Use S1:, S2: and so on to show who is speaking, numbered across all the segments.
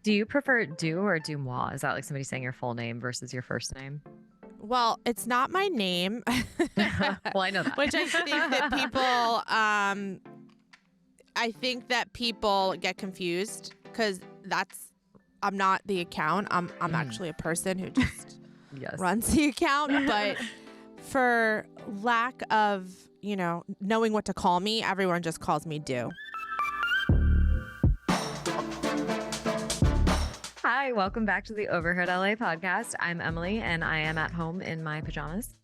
S1: Do you prefer Deux or DeuxMoi? Is that like somebody saying your full name versus your first name?
S2: Well, it's not my name.
S1: Well, I know that.
S2: Which I think that people get confused because I'm not the account. I'm actually a person who just runs the account. But for lack of, knowing what to call me, everyone just calls me Deux.
S1: Hi, welcome back to the OverheardLA podcast. I'm Emily, and I am at home in my pajamas.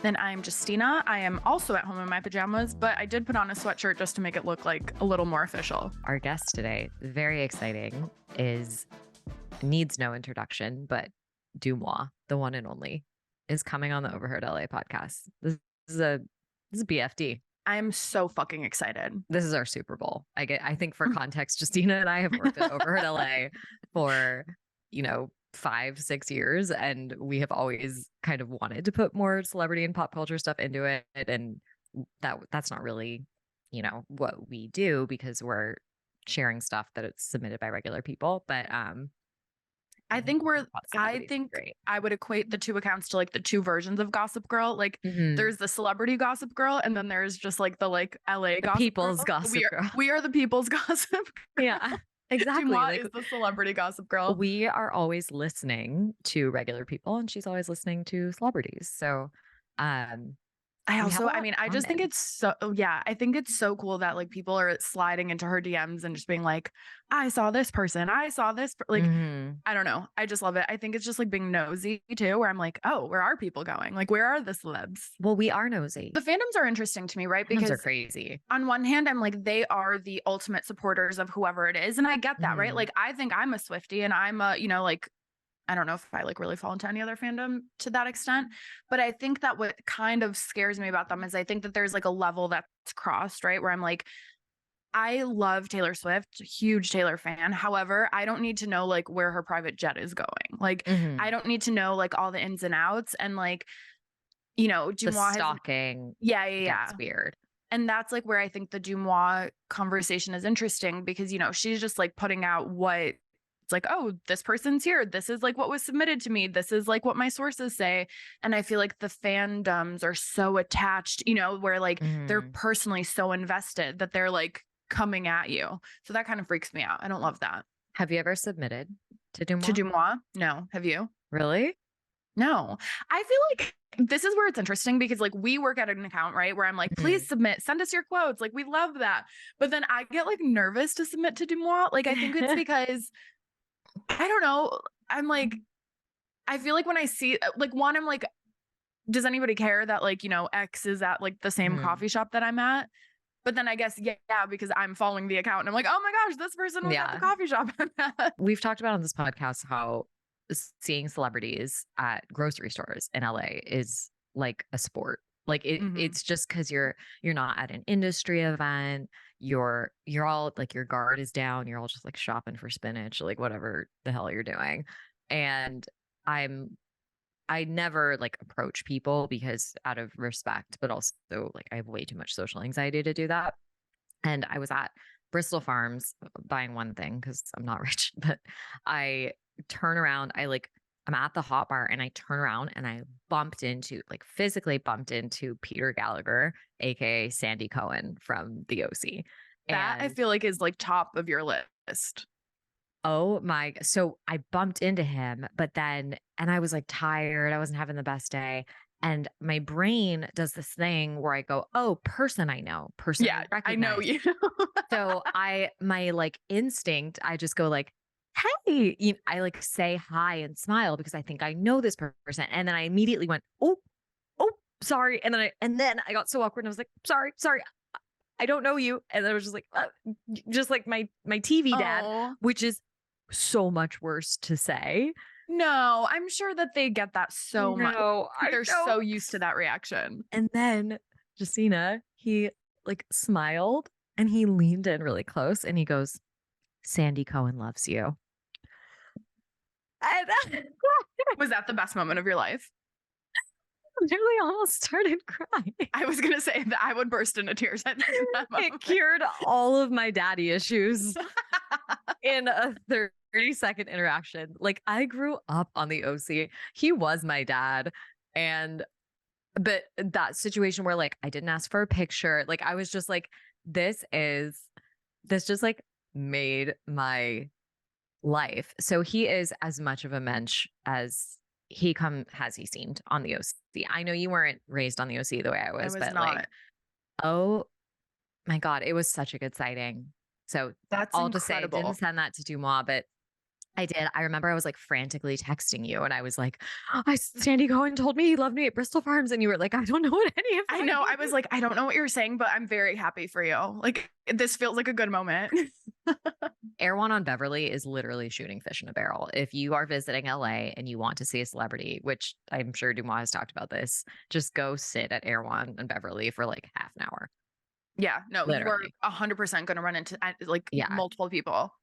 S3: Then I'm Justina. I am also at home in my pajamas, but I did put on a sweatshirt just to make it look like a little more official.
S1: Our guest today, very exciting, needs no introduction, but DeuxMoi, the one and only, is coming on the OverheardLA podcast. This is BFD.
S3: I'm so fucking excited.
S1: This is our Super Bowl. I think for context, Justina and I have worked at OverheardLA for, 5-6 years, and we have always kind of wanted to put more celebrity and pop culture stuff into it. And that's not really, what we do because we're sharing stuff that it's submitted by regular people. But
S3: I think I would equate the two accounts to like the two versions of Gossip Girl. Like there's the celebrity Gossip Girl, and then there's just like the LA Gossip
S1: people's
S3: Girl.
S1: Gossip Girl.
S3: We are the people's Gossip Girl.
S1: Yeah, exactly.
S3: DeuxMoi is the celebrity Gossip Girl.
S1: We are always listening to regular people, and she's always listening to celebrities. So, I just think it's so cool that like people are sliding into her DMs and just being like, I saw this person. I saw this. Like, I don't know. I just love it. I think it's just like being nosy too, where I'm like, oh, where are people going? Like, where are the celebs? Well, we are nosy.
S3: The fandoms are interesting to me, right? Because
S1: they're crazy.
S3: On one hand, I'm like, they are the ultimate supporters of whoever it is. And I get that, right? Like, I think I'm a Swiftie and I'm a, I don't know if I like really fall into any other fandom to that extent, but I think that what kind of scares me about them is I think that there's like a level that's crossed, right? Where I'm like, I love Taylor Swift, huge Taylor fan. However, I don't need to know like where her private jet is going. Like, I don't need to know like all the ins and outs and like, DeuxMoi
S1: the stalking.
S3: Yeah.
S1: That's weird.
S3: And that's like where I think the DeuxMoi conversation is interesting because, she's just like putting out what it's like, oh, this person's here. This is like what was submitted to me. This is like what my sources say. And I feel like the fandoms are so attached, where like they're personally so invested that they're like coming at you. So that kind of freaks me out. I don't love that.
S1: Have you ever submitted to DeuxMoi?
S3: To DeuxMoi? No. Have you?
S1: Really?
S3: No. I feel like this is where it's interesting because like we work at an account, right? Where I'm like, please submit, send us your quotes. Like we love that. But then I get like nervous to submit to DeuxMoi. Like I think it's because I don't know. I'm like, I feel like when I see like one, I'm like, does anybody care that like, X is at like the same coffee shop that I'm at? But then I guess, yeah, because I'm following the account and I'm like, oh my gosh, this person was at the coffee shop I'm at.
S1: We've talked about on this podcast how seeing celebrities at grocery stores in LA is like a sport. Like it's just because you're not at an industry event. You're all like your guard is down. You're all just like shopping for spinach, like whatever the hell you're doing. And I never like approach people because out of respect, but also like I have way too much social anxiety to do that. And I was at Bristol Farms buying one thing because I'm not rich, but I turn around. I'm at the hot bar and I turn around and I physically bumped into Peter Gallagher, aka Sandy Cohen from The OC.
S3: That I feel like is like top of your list.
S1: Oh my. So I bumped into him, and I was like tired. I wasn't having the best day. And my brain does this thing where I go, oh, person I know, person.
S3: Yeah, I know you.
S1: So my like instinct, I just go like, hey, I like say hi and smile because I think I know this person. And then I immediately went, oh, sorry. And then I got so awkward and I was like, sorry. I don't know you. And then I was just like my TV dad, which is so much worse to say.
S3: No, I'm sure that they get that so much. They're so used to that reaction.
S1: And then Justina, he like smiled and he leaned in really close and he goes, Sandy Cohen loves you. And
S3: was that the best moment of your life?
S1: I literally almost started crying.
S3: I was going to say that I would burst into tears. It
S1: cured all of my daddy issues in a 30 30-second interaction. Like, I grew up on the OC. He was my dad. But that situation where like I didn't ask for a picture, like I was just like, this just like made my life. So he is as much of a mensch as he seemed on the OC. I know you weren't raised on the OC the way I was, but
S3: not.
S1: like, oh my God, it was such a good sighting. So
S3: that's
S1: all
S3: incredible.
S1: To say, didn't send that to DeuxMoi, but I did. I remember I was like frantically texting you and I was like, Sandy Cohen told me he loved me at Bristol Farms. And you were like, I don't know what any of that
S3: I know.
S1: means.
S3: I was like, I don't know what you're saying, but I'm very happy for you. Like, this feels like a good moment.
S1: Erewhon on Beverly is literally shooting fish in a barrel. If you are visiting LA and you want to see a celebrity, which I'm sure DeuxMoi has talked about this, just go sit at Erewhon on Beverly for like half an hour.
S3: Yeah, no,
S1: Literally.
S3: you are 100% going to run into multiple people.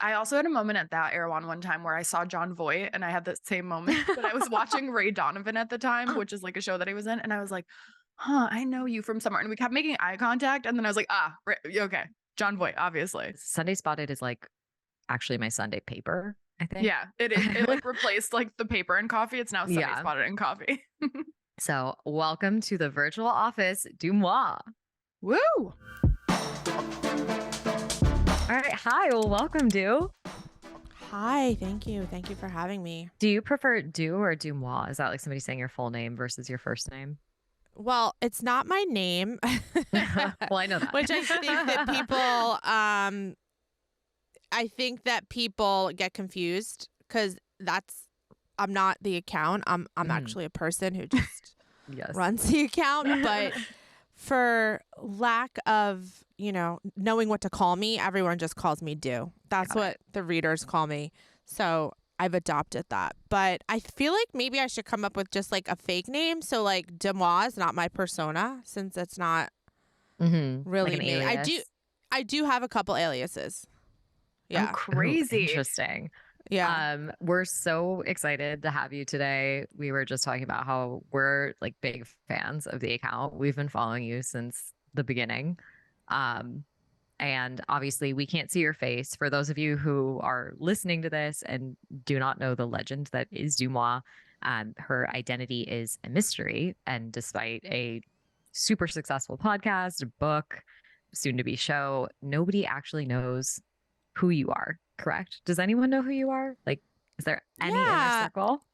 S3: I also had a moment at that Erewhon one time where I saw John Voight and I had the same moment, but I was watching Ray Donovan at the time, which is like a show that he was in. And I was like, I know you from somewhere. And we kept making eye contact. And then I was like, okay. John Voight, obviously.
S1: Sunday Spotted is like actually my Sunday paper, I think.
S3: Yeah, it is. It like replaced like the paper and coffee. It's now Sunday Spotted and coffee.
S1: So welcome to the virtual office, DeuxMoi.
S3: Woo!
S1: All right. Hi. Well, welcome, Deux.
S2: Hi. Thank you. Thank you for having me.
S1: Do you prefer Deux or DeuxMoi? Is that like somebody saying your full name versus your first name?
S2: Well, it's not my name.
S1: Well, I know that.
S2: Which I think that people get confused because I'm not the account. I'm actually a person who just runs the account. But for lack of, knowing what to call me, everyone just calls me Deux. That's what the readers call me. So I've adopted that. But I feel like maybe I should come up with just like a fake name. So like DeuxMoi is not my persona since it's not really
S1: like
S2: me.
S1: alias.
S2: I do have a couple aliases. Yeah.
S3: I'm crazy.
S1: Interesting.
S2: Yeah.
S1: We're so excited to have you today. We were just talking about how we're like big fans of the account. We've been following you since the beginning. And obviously we can't see your face. For those of you who are listening to this and do not know the legend that is DeuxMoi, her identity is a mystery. And despite a super successful podcast, book, soon to be show, nobody actually knows who you are, correct? Does anyone know who you are? Like, is there any inner circle?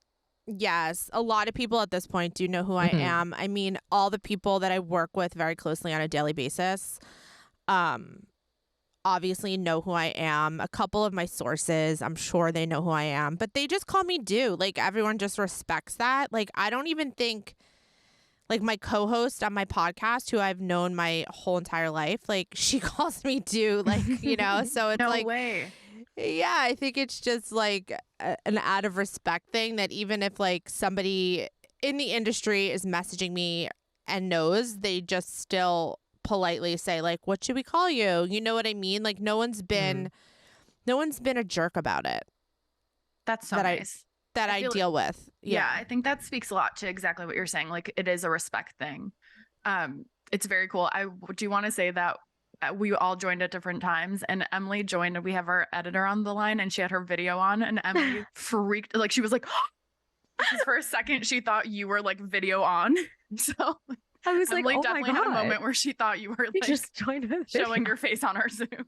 S2: Yes. A lot of people at this point do know who I am. I mean, all the people that I work with very closely on a daily basis, obviously know who I am. A couple of my sources, I'm sure they know who I am, but they just call me Deux. Like, everyone just respects that. Like, I don't even think, like, my co-host on my podcast, who I've known my whole entire life, like, she calls me Deux, like, so it's
S3: no
S2: like,
S3: way.
S2: Yeah, I think it's just like an out of respect thing that even if like somebody in the industry is messaging me and knows, they just still politely say like, what should we call you? You know what I mean? Like no one's been a jerk about it.
S3: That's so nice.
S2: I deal with.
S3: Yeah, I think that speaks a lot to exactly what you're saying. Like it is a respect thing. It's very cool. Do you want to say that we all joined at different times and Emily joined and we have our editor on the line and she had her video on and Emily freaked, like she was like, for a second she thought you were like video on. So
S1: I was
S3: Emily
S1: like, oh
S3: definitely
S1: my God.
S3: had a moment where she thought you were like
S1: just joined
S3: showing your face on our Zoom.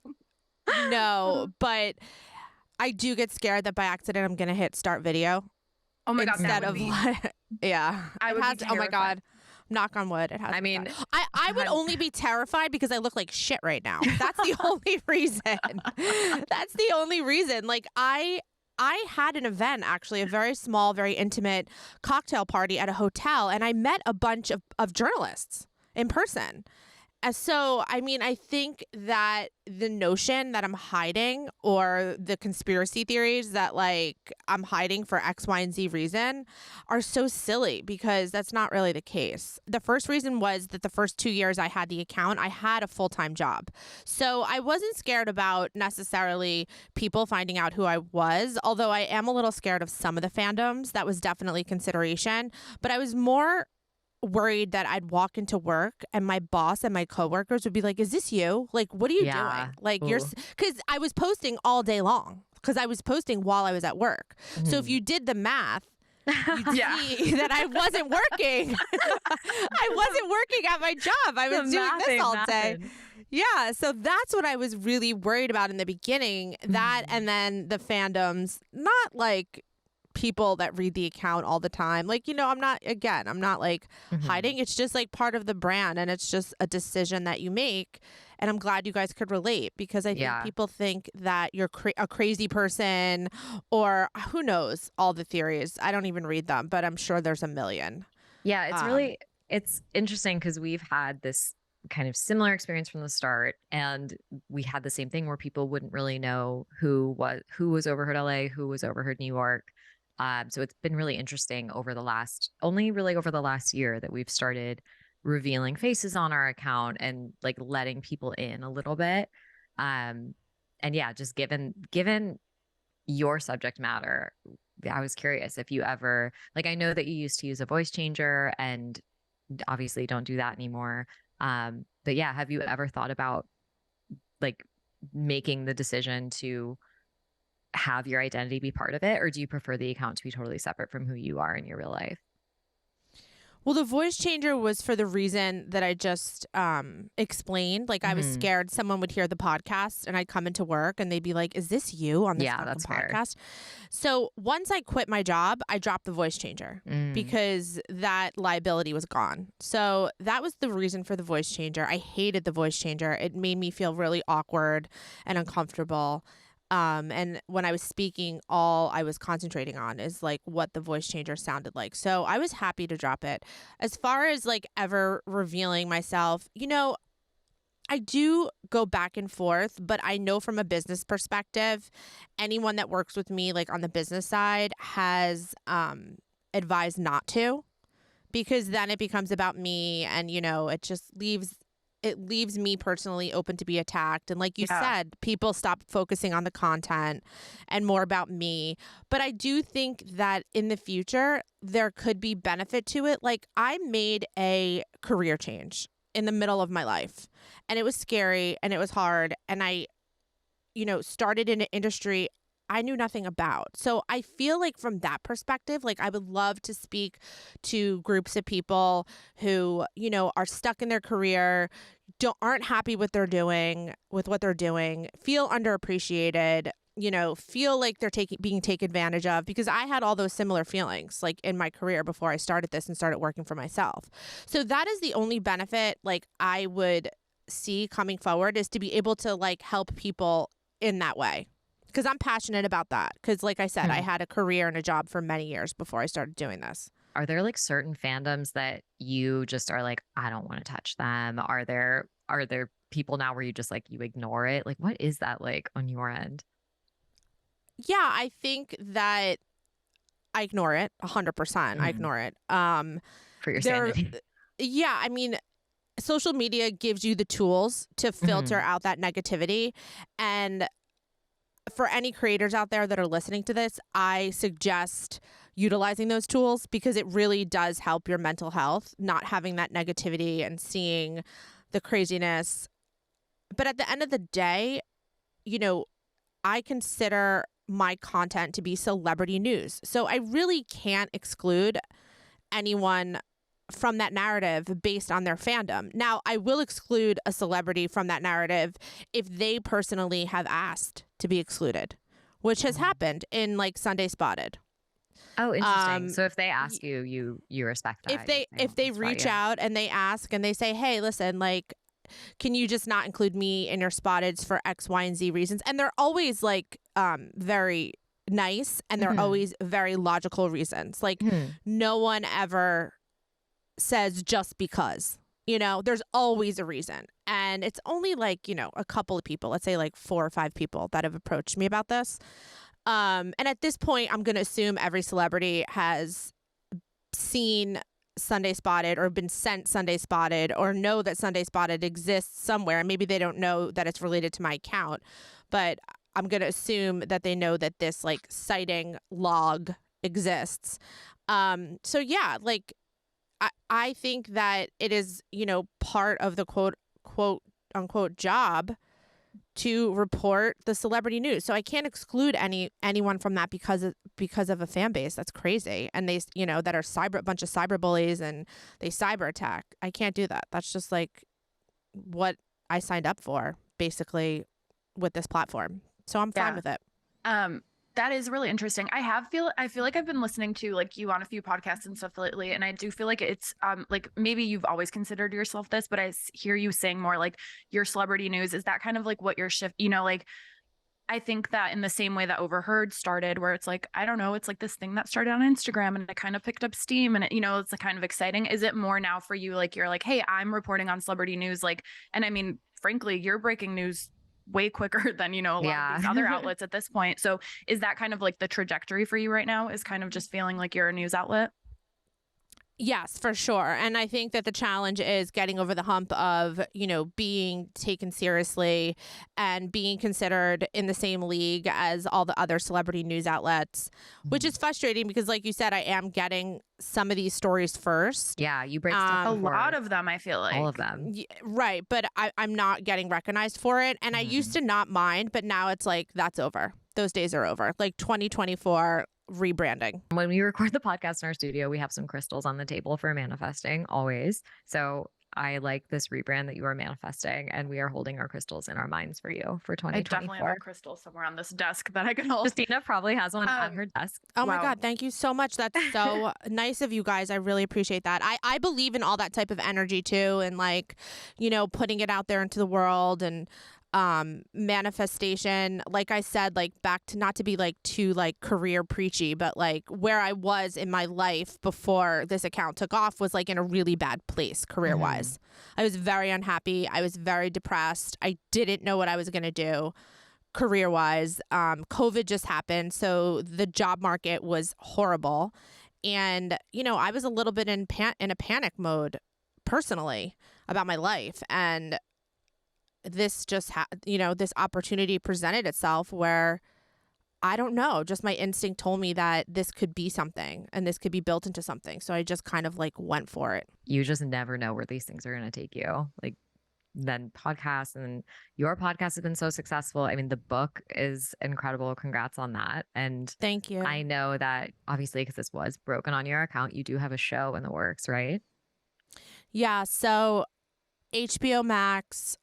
S2: No, but I do get scared that by accident I'm gonna hit start video.
S3: Oh my God.
S2: Instead of yeah.
S3: I would be terrified.
S2: Oh my God. Knock on wood. It has.
S1: I mean,
S2: I would only be terrified because I look like shit right now. That's the only reason. That's the only reason. Like I had an event, actually, a very small, very intimate cocktail party at a hotel, and I met a bunch of journalists in person. So, I mean, I think that the notion that I'm hiding or the conspiracy theories that like I'm hiding for X, Y, and Z reason are so silly because that's not really the case. The first reason was that the first 2 years I had the account, I had a full-time job. So I wasn't scared about necessarily people finding out who I was, although I am a little scared of some of the fandoms. That was definitely consideration. But I was more worried that I'd walk into work and my boss and my coworkers would be like, is this you? Like, what are you doing? Like, you're, because I was posting all day long because I was posting while I was at work. So if you did the math, you'd see that I wasn't working. I wasn't working at my job. I was doing this all day. Yeah. So that's what I was really worried about in the beginning. That and then the fandoms, not like people that read the account all the time. Like, I'm not like hiding. It's just like part of the brand, and it's just a decision that you make. And I'm glad you guys could relate, because I think people think that you're a crazy person, or who knows, all the theories. I don't even read them, but I'm sure there's a million.
S1: Yeah, it's interesting because we've had this kind of similar experience from the start, and we had the same thing where people wouldn't really know who was Overheard LA, who was Overheard New York. So it's been really interesting over the last year that we've started revealing faces on our account and like letting people in a little bit. And yeah, just given your subject matter, I was curious if you ever, like, I know that you used to use a voice changer and obviously don't do that anymore. But yeah, have you ever thought about like making the decision to have your identity be part of it, or do you prefer the account to be totally separate from who you are in your real life?
S2: Well, the voice changer was for the reason that I just explained. Like, I was scared someone would hear the podcast and I'd come into work and they'd be like, "Is this you on this podcast?" Fair. So once I quit my job, I dropped the voice changer because that liability was gone. So that was the reason for the voice changer. I hated the voice changer. It made me feel really awkward and uncomfortable. And when I was speaking, all I was concentrating on is like what the voice changer sounded like. So I was happy to drop it. As far as like ever revealing myself, I do go back and forth, but I know from a business perspective, anyone that works with me, like on the business side, has advised not to, because then it becomes about me, and it just leaves me personally open to be attacked. And like you said, people stop focusing on the content and more about me. But I do think that in the future, there could be benefit to it. Like, I made a career change in the middle of my life, and it was scary and it was hard. And I, started in an industry I knew nothing about. So I feel like from that perspective, like I would love to speak to groups of people who, are stuck in their career, aren't happy with what they're doing, feel underappreciated, feel like they're being taken advantage of, because I had all those similar feelings like in my career before I started this and started working for myself. So that is the only benefit like I would see coming forward, is to be able to like help people in that way. Because I'm passionate about that. Because like I said, I had a career and a job for many years before I started doing this.
S1: Are there like certain fandoms that you just are like, I don't want to touch them? Are there people now where you just like, you ignore it? Like, what is that like on your end?
S2: Yeah, I think that I ignore it 100%. I ignore it.
S1: For your sanity.
S2: Yeah, I mean, social media gives you the tools to filter out that negativity. And for any creators out there that are listening to this, I suggest utilizing those tools, because it really does help your mental health, not having that negativity and seeing the craziness. But at the end of the day, I consider my content to be celebrity news. So I really can't exclude anyone from that narrative based on their fandom. Now, I will exclude a celebrity from that narrative if they personally have asked to be excluded, which has happened in like Sunday Spotted.
S1: Oh, interesting. So if they ask you respect that.
S2: If they reach out and they ask and they say, "Hey, listen, like, can you just not include me in your Spotteds for X, Y, and Z reasons?" And they're always like very nice, and they're always very logical reasons. Like no one ever says just because, there's always a reason. And it's only like, a couple of people, let's say like 4 or 5 people that have approached me about this. And at this point, I'm going to assume every celebrity has seen Sunday Spotted or been sent Sunday Spotted or know that Sunday Spotted exists somewhere. And maybe they don't know that it's related to my account, but I'm going to assume that they know that this like sighting log exists. So yeah, like, I think that it is, part of the quote unquote job to report the celebrity news. So I can't exclude anyone from that because of a fan base. That's crazy. And they, that are a bunch of cyber bullies and they cyber attack. I can't do that. That's just like what I signed up for, basically, with this platform. So I'm fine with it.
S3: That is really interesting. I feel like I've been listening to like you on a few podcasts and stuff lately, and I do feel like it's like maybe you've always considered yourself this, but I hear you saying more like your celebrity news. Is that kind of like what your shift? Like I think that in the same way that Overheard started, where it's like, I don't know, it's like this thing that started on Instagram and it kind of picked up steam and it, it's like kind of exciting. Is it more now for you? Like you're like, hey, I'm reporting on celebrity news, like, and I mean, frankly, you're breaking news way quicker than, a lot of these other outlets at this point. So is that kind of like the trajectory for you right now, is kind of just feeling like you're a news outlet?
S2: Yes, for sure. And I think that the challenge is getting over the hump of, being taken seriously and being considered in the same league as all the other celebrity news outlets, which is frustrating because, like you said, I am getting some of these stories first.
S1: Yeah, you break stuff
S3: a lot of them, I feel like.
S1: All of them.
S2: Right. But I'm not getting recognized for it. And I used to not mind, but now it's like, that's over. Those days are over. Like 2024 rebranding.
S1: When we record the podcast in our studio, we have some crystals on the table for manifesting always. So I like this rebrand that you are manifesting, and we are holding our crystals in our minds for you for 2024. I
S3: definitely have a crystal somewhere on this desk that I can hold.
S1: Christina probably has one on her desk.
S2: Oh my God. Thank you so much. That's so nice of you guys. I really appreciate that. I believe in all that type of energy too. And like, putting it out there into the world and manifestation, like I said, like back to, not to be like too like career preachy, but like where I was in my life before this account took off was like in a really bad place career wise. I was very unhappy. I was very depressed. I didn't know what I was going to do career wise. COVID just happened. So the job market was horrible. And, I was a little bit in a panic mode personally about my life. And this just, this opportunity presented itself where, I don't know, just my instinct told me that this could be something and this could be built into something. So I just kind of like went for it.
S1: You just never know where these things are going to take you. Like then podcasts, and your podcast has been so successful. I mean, the book is incredible. Congrats on that. And
S2: thank you.
S1: I know that obviously, because this was broken on your account, you do have a show in the works, right?
S2: Yeah. So HBO Max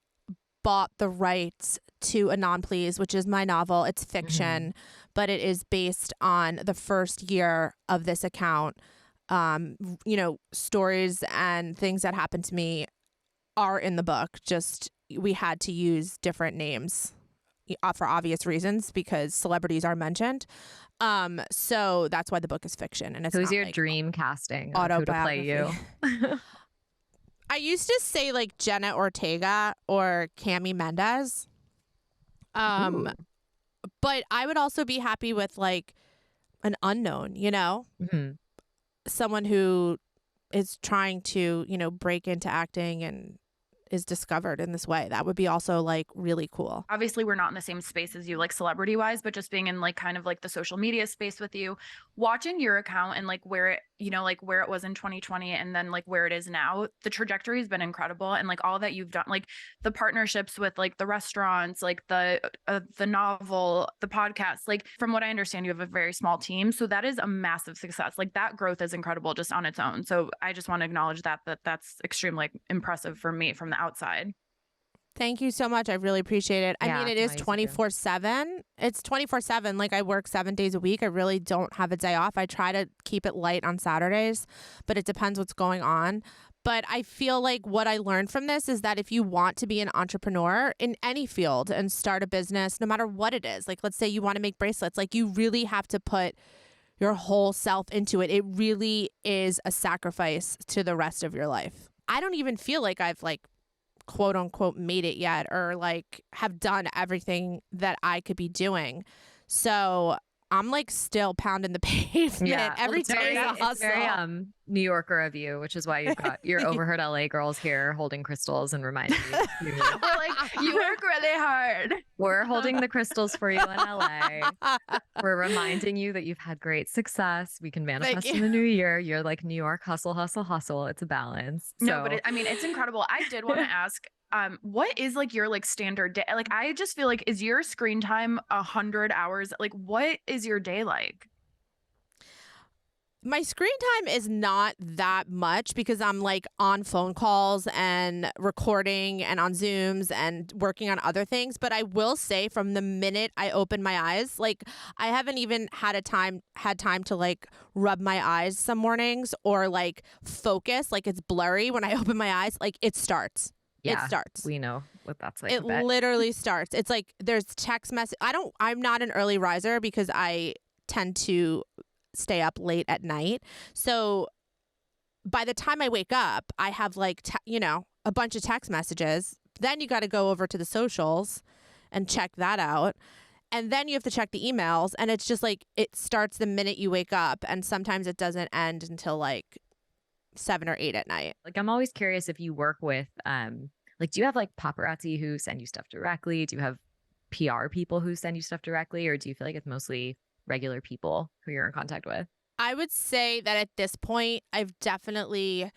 S2: bought the rights to Anon, Please, which is my novel. It's fiction, but it is based on the first year of this account. Stories and things that happened to me are in the book. Just we had to use different names for obvious reasons because celebrities are mentioned. So that's why the book is fiction. And it's
S1: who's your
S2: like
S1: dream casting of who to play you?
S2: I used to say like Jenna Ortega or Cami Mendez. But I would also be happy with like an unknown, someone who is trying to, break into acting and is discovered in this way. That would be also like really cool.
S3: Obviously, we're not in the same space as you, like celebrity wise, but just being in like kind of like the social media space with you, watching your account and like where it, like where it was in 2020 and then like where it is now, the trajectory has been incredible. And like all that you've done, like the partnerships with like the restaurants, like the novel, the podcast, like from what I understand, you have a very small team. So that is a massive success. Like that growth is incredible just on its own. So I just want to acknowledge that's extremely impressive for me from the outside.
S2: Thank you so much. I really appreciate it. I mean, it is 24/7. It's 24/7. Like I work 7 days a week. I really don't have a day off. I try to keep it light on Saturdays, but it depends what's going on. But I feel like what I learned from this is that if you want to be an entrepreneur in any field and start a business, no matter what it is, like let's say you want to make bracelets, like you really have to put your whole self into it. It really is a sacrifice to the rest of your life. I don't even feel like I've like quote unquote made it yet or like have done everything that I could be doing. So I'm like still pounding the pavement.
S1: Yeah,
S2: every day is a hustle.
S1: It's very New Yorker of you, which is why you've got your OverheardLA girls here holding crystals and reminding you.
S3: Like, you work really hard.
S1: We're holding the crystals for you in LA. We're reminding you that you've had great success. We can manifest in the new year. You're like New York hustle, hustle, hustle. It's a balance.
S3: No, but I mean, it's incredible. I did want to ask, what is like your like standard day? Like, I just feel like, is your screen time 100 hours? Like, what is your day like?
S2: My screen time is not that much because I'm like on phone calls and recording and on Zooms and working on other things. But I will say from the minute I open my eyes, like I haven't even had time to like rub my eyes some mornings or like focus. Like it's blurry when I open my eyes. Like it starts.
S1: Yeah,
S2: it starts.
S1: We know what that's like.
S2: It literally starts. It's like there's text message. I'm not an early riser because I tend to stay up late at night. So by the time I wake up, I have like, a bunch of text messages. Then you got to go over to the socials and check that out. And then you have to check the emails. And it's just like, it starts the minute you wake up. And sometimes it doesn't end until like 7 or 8 at night.
S1: Like, I'm always curious if you work with, like, do you have like paparazzi who send you stuff directly? Do you have PR people who send you stuff directly? Or do you feel like it's mostly regular people who you're in contact with?
S2: I would say that at this point, I've definitely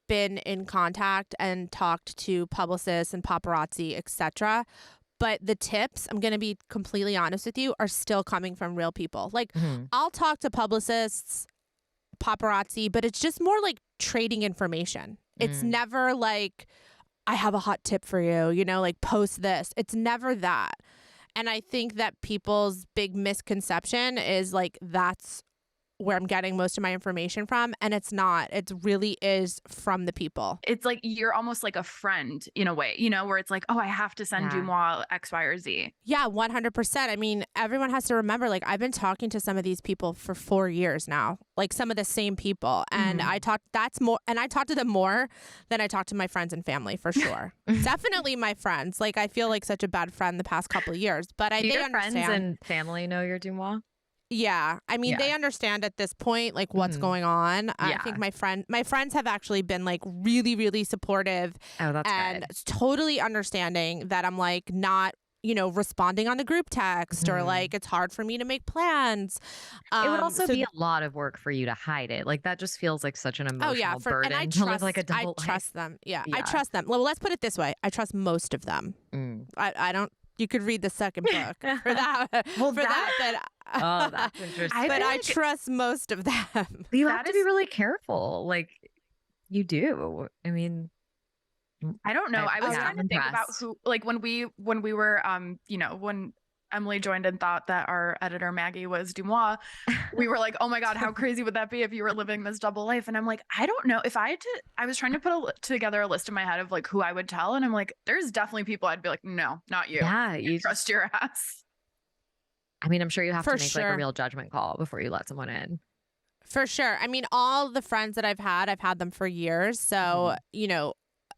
S2: been in contact and talked to publicists and paparazzi, etc. But the tips, I'm going to be completely honest with you, are still coming from real people. Like, I'll talk to publicists, paparazzi, but it's just more like trading information. It's never like, I have a hot tip for you, like post this. It's never that. And I think that people's big misconception is like, that's where I'm getting most of my information from. And it's not. It really is from the people.
S3: It's like you're almost like a friend in a way, where it's like, oh, I have to send DeuxMoi X, Y, or Z.
S2: Yeah, 100%. I mean, everyone has to remember, like, I've been talking to some of these people for 4 years now, like some of the same people. And I talk to them more than I talk to my friends and family, for sure. Definitely my friends. Like, I feel like such a bad friend the past couple of years, but
S1: Do
S2: they
S1: your
S2: understand.
S1: friends and family know your DeuxMoi?
S2: Yeah. I mean, they understand at this point, like what's going on. I think my friends have actually been like really, really supportive.
S1: Oh, that's
S2: and
S1: good.
S2: Totally understanding that I'm like not, responding on the group text or like it's hard for me to make plans.
S1: It would also be a lot of work for you to hide it. Like that just feels like such an emotional burden.
S2: And I
S1: to live like a double life.
S2: trust them. Yeah, I trust them. Well, let's put it this way. I trust most of them. I don't. You could read the second book for that.
S1: Oh, that's interesting.
S2: But I trust most of them.
S1: You have to be really careful. Like you do. I mean,
S3: I don't know. I was trying to think about who, like when we were, when Emily joined and thought that our editor Maggie was DeuxMoi, we were like, oh my God, how crazy would that be if you were living this double life? And I'm like, I don't know if I was trying to put together a list in my head of like who I would tell. And I'm like, there's definitely people I'd be like, no, not you.
S1: Yeah. You
S3: trust your ass.
S1: I mean, I'm sure you have to make like a real judgment call before you let someone in.
S2: For sure. I mean, all the friends that I've had them for years. So,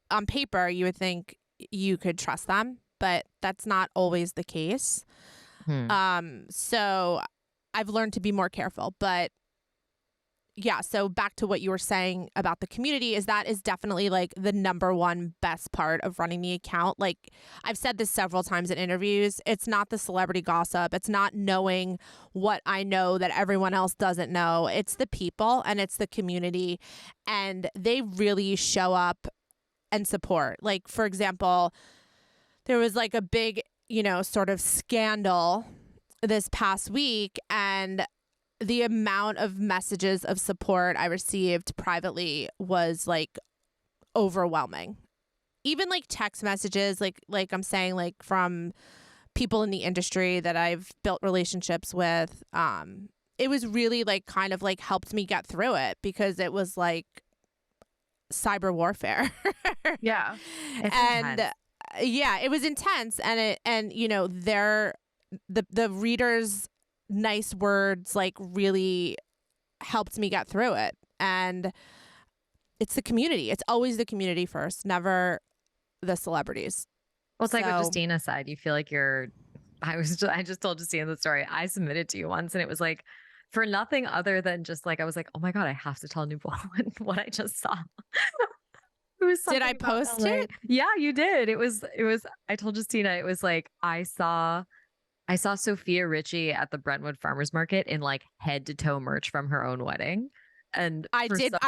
S2: on paper, you would think you could trust them, but that's not always the case. So I've learned to be more careful, but yeah. So back to what you were saying about the community is definitely like the number one best part of running the account. Like I've said this several times in interviews. It's not the celebrity gossip. It's not knowing what I know that everyone else doesn't know. It's the people and it's the community, and they really show up and support. Like, for example, there was like a big, sort of scandal this past week, and the amount of messages of support I received privately was like overwhelming. Even like text messages, like I'm saying, like from people in the industry that I've built relationships with. It was really like kind of like helped me get through it because it was like cyber warfare.
S3: Yeah.
S2: Yeah, it was intense, and the readers' nice words like really helped me get through it. And it's the community. It's always the community first, never the celebrities.
S1: Well, it's like what Justina said. You feel like I just told Justina the story. I submitted to you once, and it was like for nothing other than just like I was like, oh my God, I have to tell New Bollywood what I just saw.
S2: Did I post it?
S1: Yeah, you did. It was I told Justina, it was like I saw Sophia Richie at the Brentwood Farmers Market in like head to toe merch from her own wedding. And
S2: I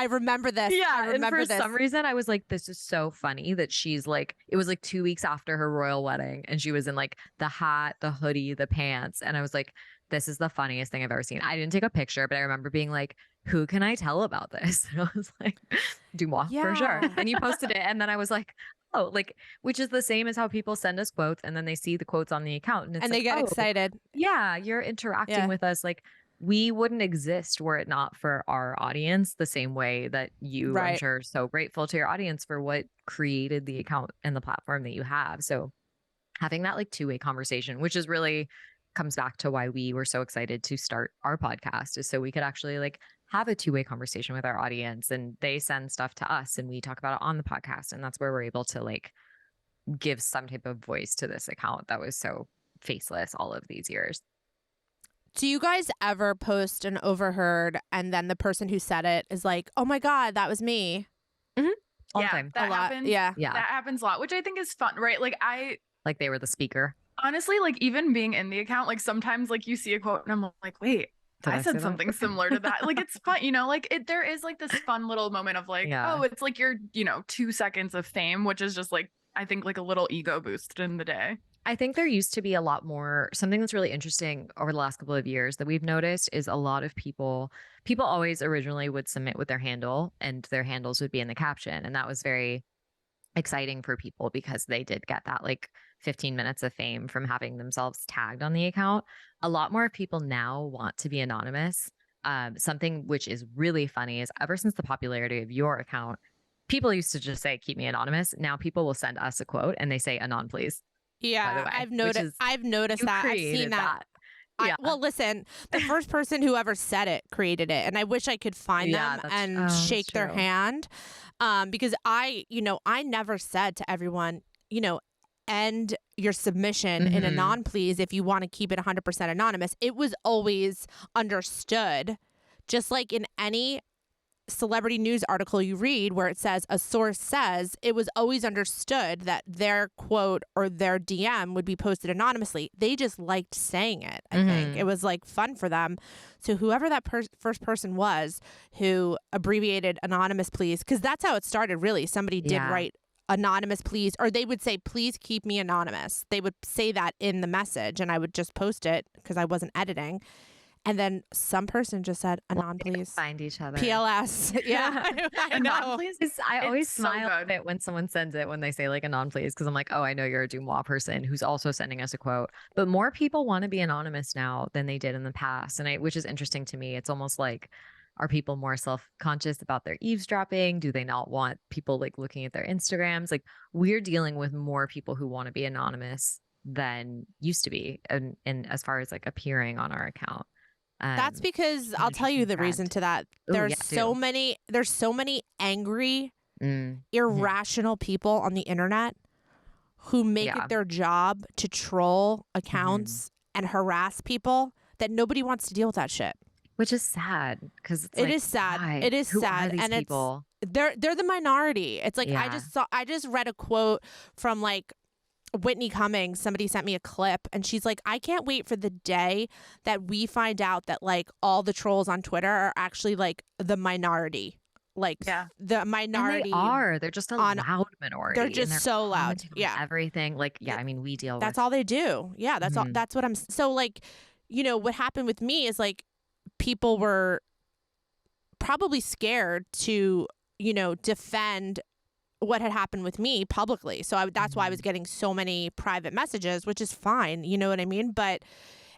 S2: remember this.
S1: Yeah.
S2: I remember
S1: and for some reason, I was like, this is so funny that she's like, it was like 2 weeks after her royal wedding. And she was in like the hat, the hoodie, the pants. And I was like, this is the funniest thing I've ever seen. I didn't take a picture, but I remember being like, who can I tell about this? And I was like, DeuxMoi, for sure. And you posted it. And then I was like, oh, like, which is the same as how people send us quotes and then they see the quotes on the account and
S2: they get excited.
S1: Yeah, you're interacting with us. Like, we wouldn't exist were it not for our audience the same way that you, I'm sure, are so grateful to your audience for what created the account and the platform that you have. So having that like two-way conversation, which is really comes back to why we were so excited to start our podcast, is so we could actually like have a two-way conversation with our audience and they send stuff to us and we talk about it on the podcast. And that's where we're able to like give some type of voice to this account that was so faceless all of these years.
S2: Do you guys ever post an overheard and then the person who said it is like, oh my God, that was me?
S1: Mm-hmm. All the time.
S3: That happens.
S2: Yeah.
S3: That happens a lot, which I think is fun, right? Like
S1: they were the speaker.
S3: Honestly, like even being in the account, like sometimes like you see a quote and I'm like, wait, I said something similar to that. Like it's fun, you know, like there is like this fun little moment of like, oh, it's like your, 2 seconds of fame, which is just like, I think like a little ego boost in the day.
S1: I think there used to be a lot more, something that's really interesting over the last couple of years that we've noticed is a lot of people always originally would submit with their handle and their handles would be in the caption. And that was very exciting for people because they did get that like 15 minutes of fame from having themselves tagged on the account. A lot more people now want to be anonymous. Something which is really funny is ever since the popularity of your account, people used to just say, keep me anonymous. Now people will send us a quote and they say, anon, please.
S2: Yeah, I've noticed that. I've seen that.
S1: Yeah.
S2: Well, listen, the first person who ever said it created it, and I wish I could find them and shake their hand, because I never said to everyone, end your submission in anon, please, if you want to keep it 100% anonymous. It was always understood, just like in any celebrity news article you read where it says a source says, it was always understood that their quote or their DM would be posted anonymously. They just liked saying it. I think it was like fun for them. So whoever that first person was who abbreviated anonymous, please, because that's how it started, really. Somebody did write anonymous, please, or they would say, please keep me anonymous. They would say that in the message and I would just post it because I wasn't editing. And then some person just said, anon, please.
S1: Find each other.
S2: PLS. Yeah. I know.
S1: Anon, please. I always smile a bit when someone sends it, when they say like anon, please. Because I'm like, oh, I know you're a DeuxMoi person who's also sending us a quote. But more people want to be anonymous now than they did in the past. And which is interesting to me. It's almost like, are people more self-conscious about their eavesdropping? Do they not want people like looking at their Instagrams? Like we're dealing with more people who want to be anonymous than used to be. And as far as like appearing on our account.
S2: That's because I'll tell you the reason to that. There's so many angry, irrational people on the internet who make it their job to troll accounts and harass people that nobody wants to deal with that shit.
S1: Which is sad because
S2: it is sad. It is sad, and
S1: people?
S2: They're the minority. It's like I just read a quote from like Whitney Cummings. Somebody sent me a clip and she's like, I can't wait for the day that we find out that like all the trolls on Twitter are actually like the minority. Like the minority.
S1: And they're just a loud minority.
S2: They're just so loud. Yeah.
S1: Everything. Like, I mean, we deal with.
S2: That's all they do. Yeah. That's all. That's what I'm. So like, what happened with me is like people were probably scared to, defend what had happened with me publicly. So that's why I was getting so many private messages, which is fine. You know what I mean? But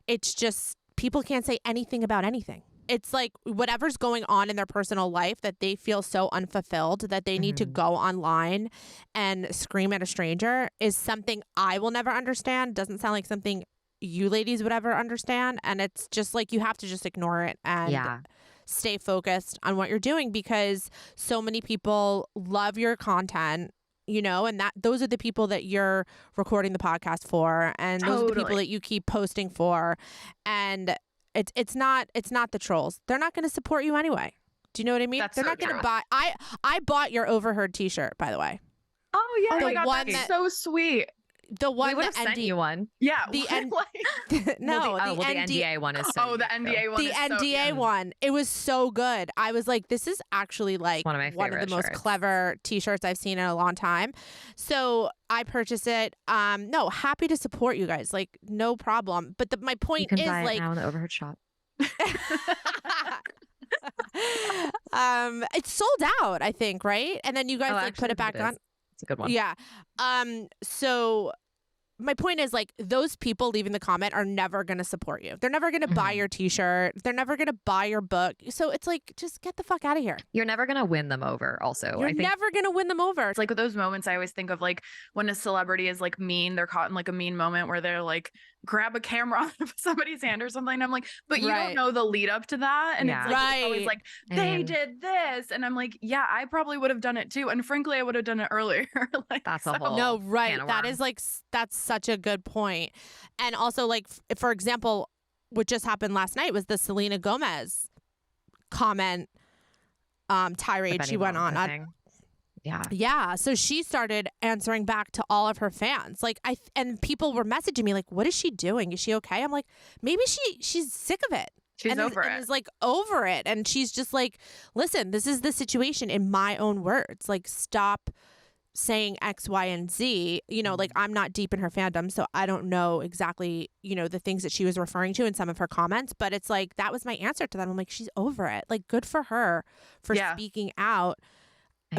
S2: it's just people can't say anything about anything. It's like whatever's going on in their personal life that they feel so unfulfilled that they need to go online and scream at a stranger is something I will never understand. Doesn't sound like something you ladies would ever understand. And it's just like you have to just ignore it and stay focused on what you're doing because so many people love your content, and those are the people that you're recording the podcast for, and those are the people that you keep posting for, and it's not the trolls. They're not going to support you anyway. Do you know what I mean? They're not going to buy. I bought your Overheard t-shirt, by the way.
S3: Oh yeah,
S2: the one
S3: that's so sweet.
S2: the one
S1: we would have sent you one.
S3: Yeah.
S2: The
S1: No, the NDA one is so
S3: the NDA one.
S2: The NDA one. It was so good. I was like, this is actually like
S1: one of the most
S2: clever t-shirts I've seen in a long time. So I purchased it. No, happy to support you guys. Like, no problem. But my point is,
S1: buy
S2: like,
S1: it now in the Overheard shop.
S2: It's sold out, I think, right? And then you guys like put it back on.
S1: It's a good one.
S2: Yeah. So my point is, like, those people leaving the comment are never going to support you. They're never going to buy your t-shirt. They're never going to buy your book. So it's like, just get the fuck out of here.
S1: You're never going to win them over also.
S2: You're never going to win them over.
S3: It's like with those moments, I always think of like when a celebrity is like mean, they're caught in like a mean moment where they're like, grab a camera out of somebody's hand or something. And I'm like, but you don't know the lead up to that. And it's like, it's always like, they did this. And I'm like, yeah, I probably would have done it too. And frankly, I would have done it earlier. Like,
S1: that's a whole
S2: that is like, that's such a good point. And also, like, for example, what just happened last night was the Selena Gomez comment tirade she went on. Yeah. So she started answering back to all of her fans. Like, and people were messaging me like, what is she doing? Is she okay? I'm like, maybe she's sick of it.
S3: She's over it.
S2: And is like over it. And she's just like, listen, this is the situation in my own words. Like, stop saying X, Y, and Z. You know, like, I'm not deep in her fandom, so I don't know exactly, you know, the things that she was referring to in some of her comments. But it's like, that was my answer to that. I'm like, she's over it. Like, good for her for speaking out.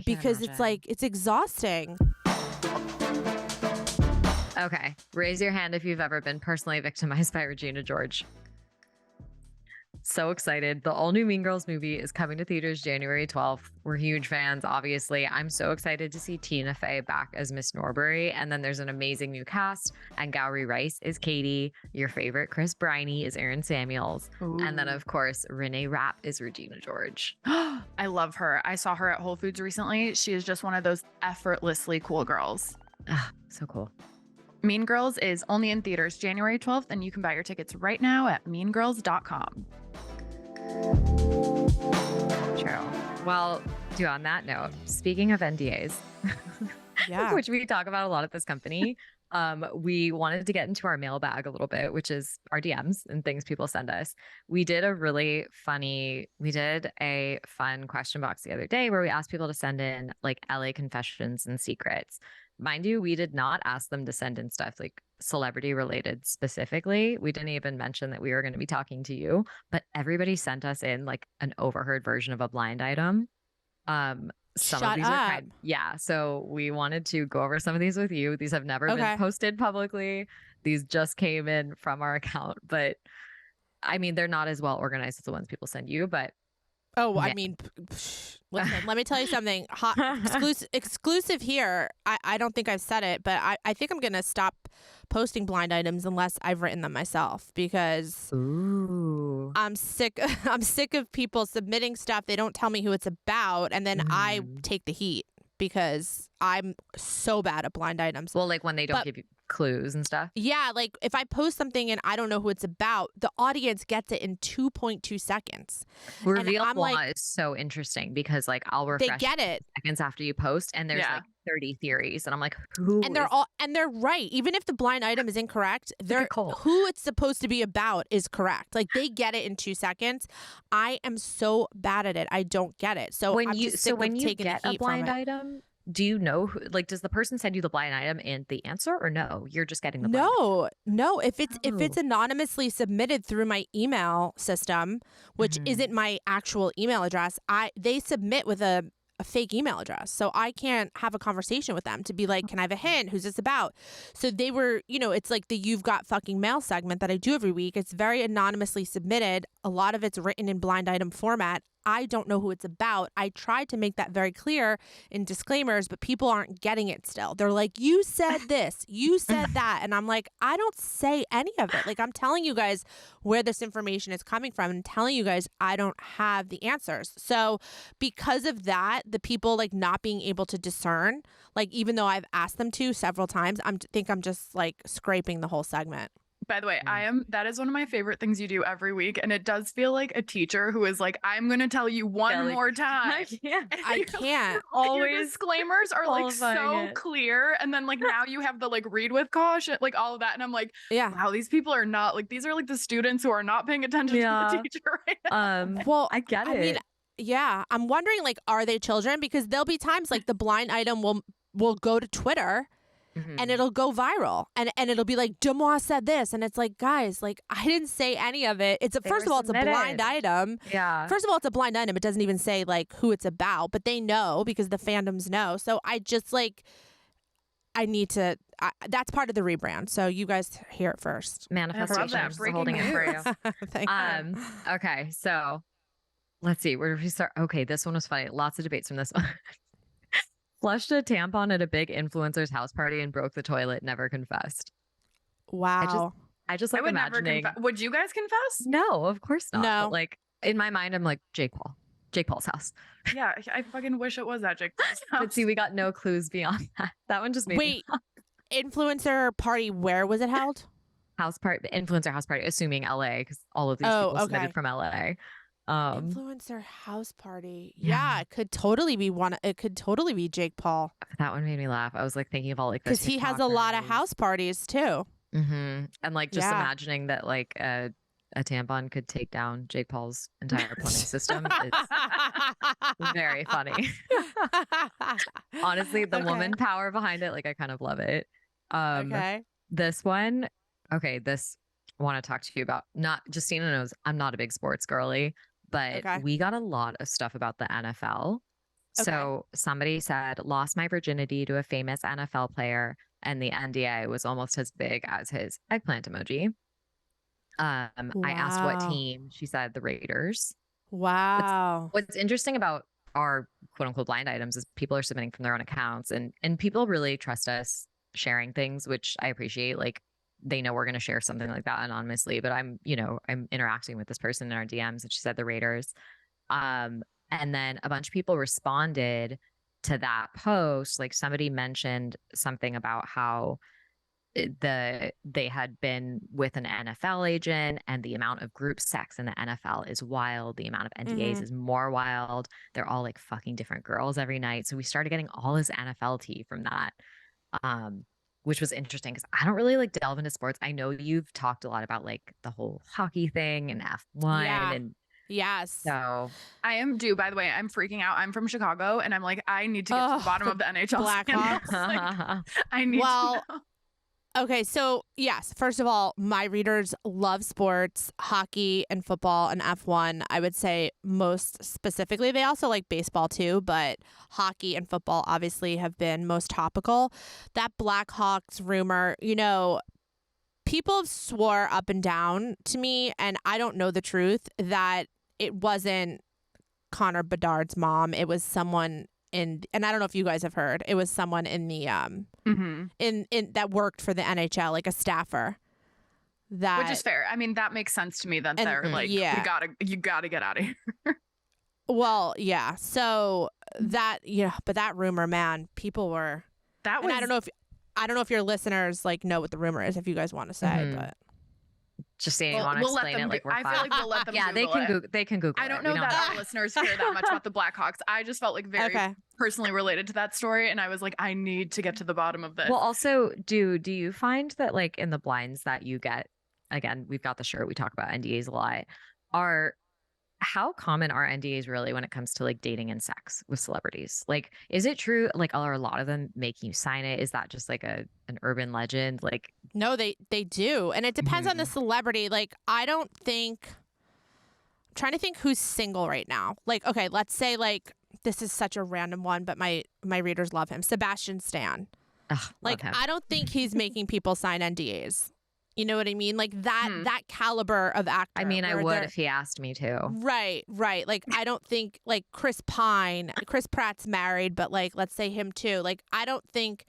S2: Because it's like, it's exhausting.
S1: Okay. Raise your hand if you've ever been personally victimized by Regina George. So excited. The all new Mean Girls movie is coming to theaters January 12th. We're huge fans, obviously. I'm so excited to see Tina Fey back as Miss Norbury. And then there's an amazing new cast. And Gowrie Rice is Katie. Your favorite Chris Briney is Aaron Samuels. Ooh. And then, of course, Renee Rapp is Regina George.
S3: I love her. I saw her at Whole Foods recently. She is just one of those effortlessly cool girls.
S1: So cool.
S3: Mean Girls is only in theaters January 12th, and you can buy your tickets right now at meangirls.com.
S1: True. Well, on that note, speaking of NDAs, which we talk about a lot at this company, we wanted to get into our mailbag a little bit, which is our DMs and things people send us. We did a fun question box the other day where we asked people to send in like LA confessions and secrets. Mind you, we did not ask them to send in stuff like celebrity related specifically. We didn't even mention that we were going to be talking to you, but everybody sent us in like an overheard version of a blind item. Some of these are so we wanted to go over some of these with you. These have never been posted publicly. These just came in from our account, but I mean, they're not as well organized as the ones people send you, but
S2: I mean, listen, let me tell you something. Exclusive here. I don't think I've said it, but I think I'm going to stop posting blind items unless I've written them myself, because I'm sick of people submitting stuff. They don't tell me who it's about, and then I take the heat because I'm so bad at blind items.
S1: Well, like when they don't give you clues and stuff.
S2: Yeah, like if I post something and I don't know who it's about, the audience gets it in 2.2 seconds.
S1: Reveal is so interesting because like I'll refresh
S2: they get it
S1: seconds after you post and there's like 30 theories and I'm like,
S2: they're right. Even if the blind item is incorrect, who it's supposed to be about is correct. Like they get it in 2 seconds. I am so bad at it. I don't get it. So when you
S1: get a blind item, do you know who, like, does the person send you the blind item and the answer, or no? You're just getting the blind item?
S2: No. If it's anonymously submitted through my email system, which isn't my actual email address, they submit with a fake email address. So I can't have a conversation with them to be like, can I have a hint? Who's this about? So they were, it's like the You've Got Fucking Mail segment that I do every week. It's very anonymously submitted. A lot of it's written in blind item format. I don't know who it's about. I tried to make that very clear in disclaimers, but people aren't getting it still. They're like, you said this, you said that. And I'm like, I don't say any of it. Like, I'm telling you guys where this information is coming from and telling you guys I don't have the answers. So because of that, the people like not being able to discern, like even though I've asked them to several times, I think I'm just like scraping the whole segment.
S3: By the way, that is one of my favorite things you do every week. And it does feel like a teacher who is like, I'm going to tell you one more time.
S2: I can't.
S3: Always. Your disclaimers are like so clear. And then like now you have the like read with caution, like all of that. And I'm like, wow, these people are not like, these are like the students who are not paying attention to the teacher right now.
S2: Well,
S1: I get it.
S2: I mean, yeah, I'm wondering like, are they children? Because there'll be times like the blind item will go to Twitter. And it'll go viral, and it'll be like, DeuxMoi said this, and it's like, guys, like I didn't say any of it. First of all, it's a blind item.
S1: Yeah.
S2: First of all, it's a blind item. It doesn't even say like who it's about, but they know because the fandoms know. So I just like, I need to. That's part of the rebrand. So you guys hear it first.
S1: Manifestation. I'm holding it for you.
S2: Thank you.
S1: Okay, so let's see. Where do we start? Okay, this one was funny. Lots of debates from this one. Flushed a tampon at a big influencer's house party and broke the toilet, never confessed.
S2: Wow.
S1: I just like
S3: would
S1: imagining.
S3: Never would you guys confess?
S1: No, of course not.
S2: No.
S1: But like in my mind, I'm like Jake Paul's house.
S3: Yeah, I fucking wish it was at Jake Paul's house.
S1: But see, we got no clues beyond that. That one just made me laugh.
S2: Influencer party, where was it held?
S1: Influencer house party, assuming LA, because all of these people submitted from LA.
S2: Influencer house party. Yeah, it could totally be one. It could totally be Jake Paul.
S1: That one made me laugh. I was like thinking of all like
S2: because he has a lot of house parties too.
S1: And like just imagining that like a tampon could take down Jake Paul's entire plumbing system. It's very funny. Honestly, the woman power behind it, like I kind of love it. This one, this I want to talk to you about. Not Justina knows I'm not a big sports girly. But we got a lot of stuff about the NFL. So somebody said, lost my virginity to a famous NFL player, and the NDA was almost as big as his eggplant emoji. I asked what team. She said the Raiders.
S2: Wow.
S1: What's interesting about our quote unquote blind items is people are submitting from their own accounts, and people really trust us sharing things, which I appreciate. Like, they know we're going to share something like that anonymously, but I'm interacting with this person in our DMs, and she said the Raiders. And then a bunch of people responded to that post. Like somebody mentioned something about how they had been with an NFL agent, and the amount of group sex in the NFL is wild. The amount of NDAs is more wild. They're all like fucking different girls every night. So we started getting all this NFL tea from that. Which was interesting because I don't really like delve into sports. I know you've talked a lot about like the whole hockey thing and F1 and so
S3: I am due, by the way, I'm freaking out. I'm from Chicago and I'm like, I need to get to the bottom of the NHL
S2: Blackhawks.
S3: Like, I need to know.
S2: Okay, so yes, first of all, my readers love sports, hockey and football and F1. I would say most specifically. They also like baseball too, but hockey and football obviously have been most topical. That Blackhawks rumor, people have swore up and down to me, and I don't know the truth, that it wasn't Connor Bedard's mom. It was someone and I don't know if you guys have heard, it was someone in the in that worked for the NHL, like a staffer. Which
S3: is fair. I mean, that makes sense to me that they're like, you gotta get out of here.
S2: Well, yeah. So that, but that rumor, man, people were. That was. I don't know if your listeners like know what the rumor is. If you guys want to say, but.
S1: Just saying, you want to explain it like we're
S3: I feel like we'll let them
S1: they can Google
S3: I don't know that our listeners care that much about the Blackhawks. I just felt like very personally related to that story, and I was like, I need to get to the bottom of this.
S1: Well, also, do you find that like in the blinds that you get, again, we've got the shirt, we talk about NDAs a lot, how common are NDAs really when it comes to like dating and sex with celebrities? Like, is it true? Like, are a lot of them making you sign it? Is that just like an urban legend? Like,
S2: no, they do. And it depends on the celebrity. Like, I don't think, I'm trying to think who's single right now. Like, okay, let's say like, this is such a random one, but my readers love him. Sebastian Stan.
S1: Ugh,
S2: like, I don't think he's making people sign NDAs. You know what I mean? Like that caliber of actor.
S1: I mean, I would if he asked me to.
S2: Right. Like, I don't think like Chris Pratt's married, but like, let's say him too. Like, I don't think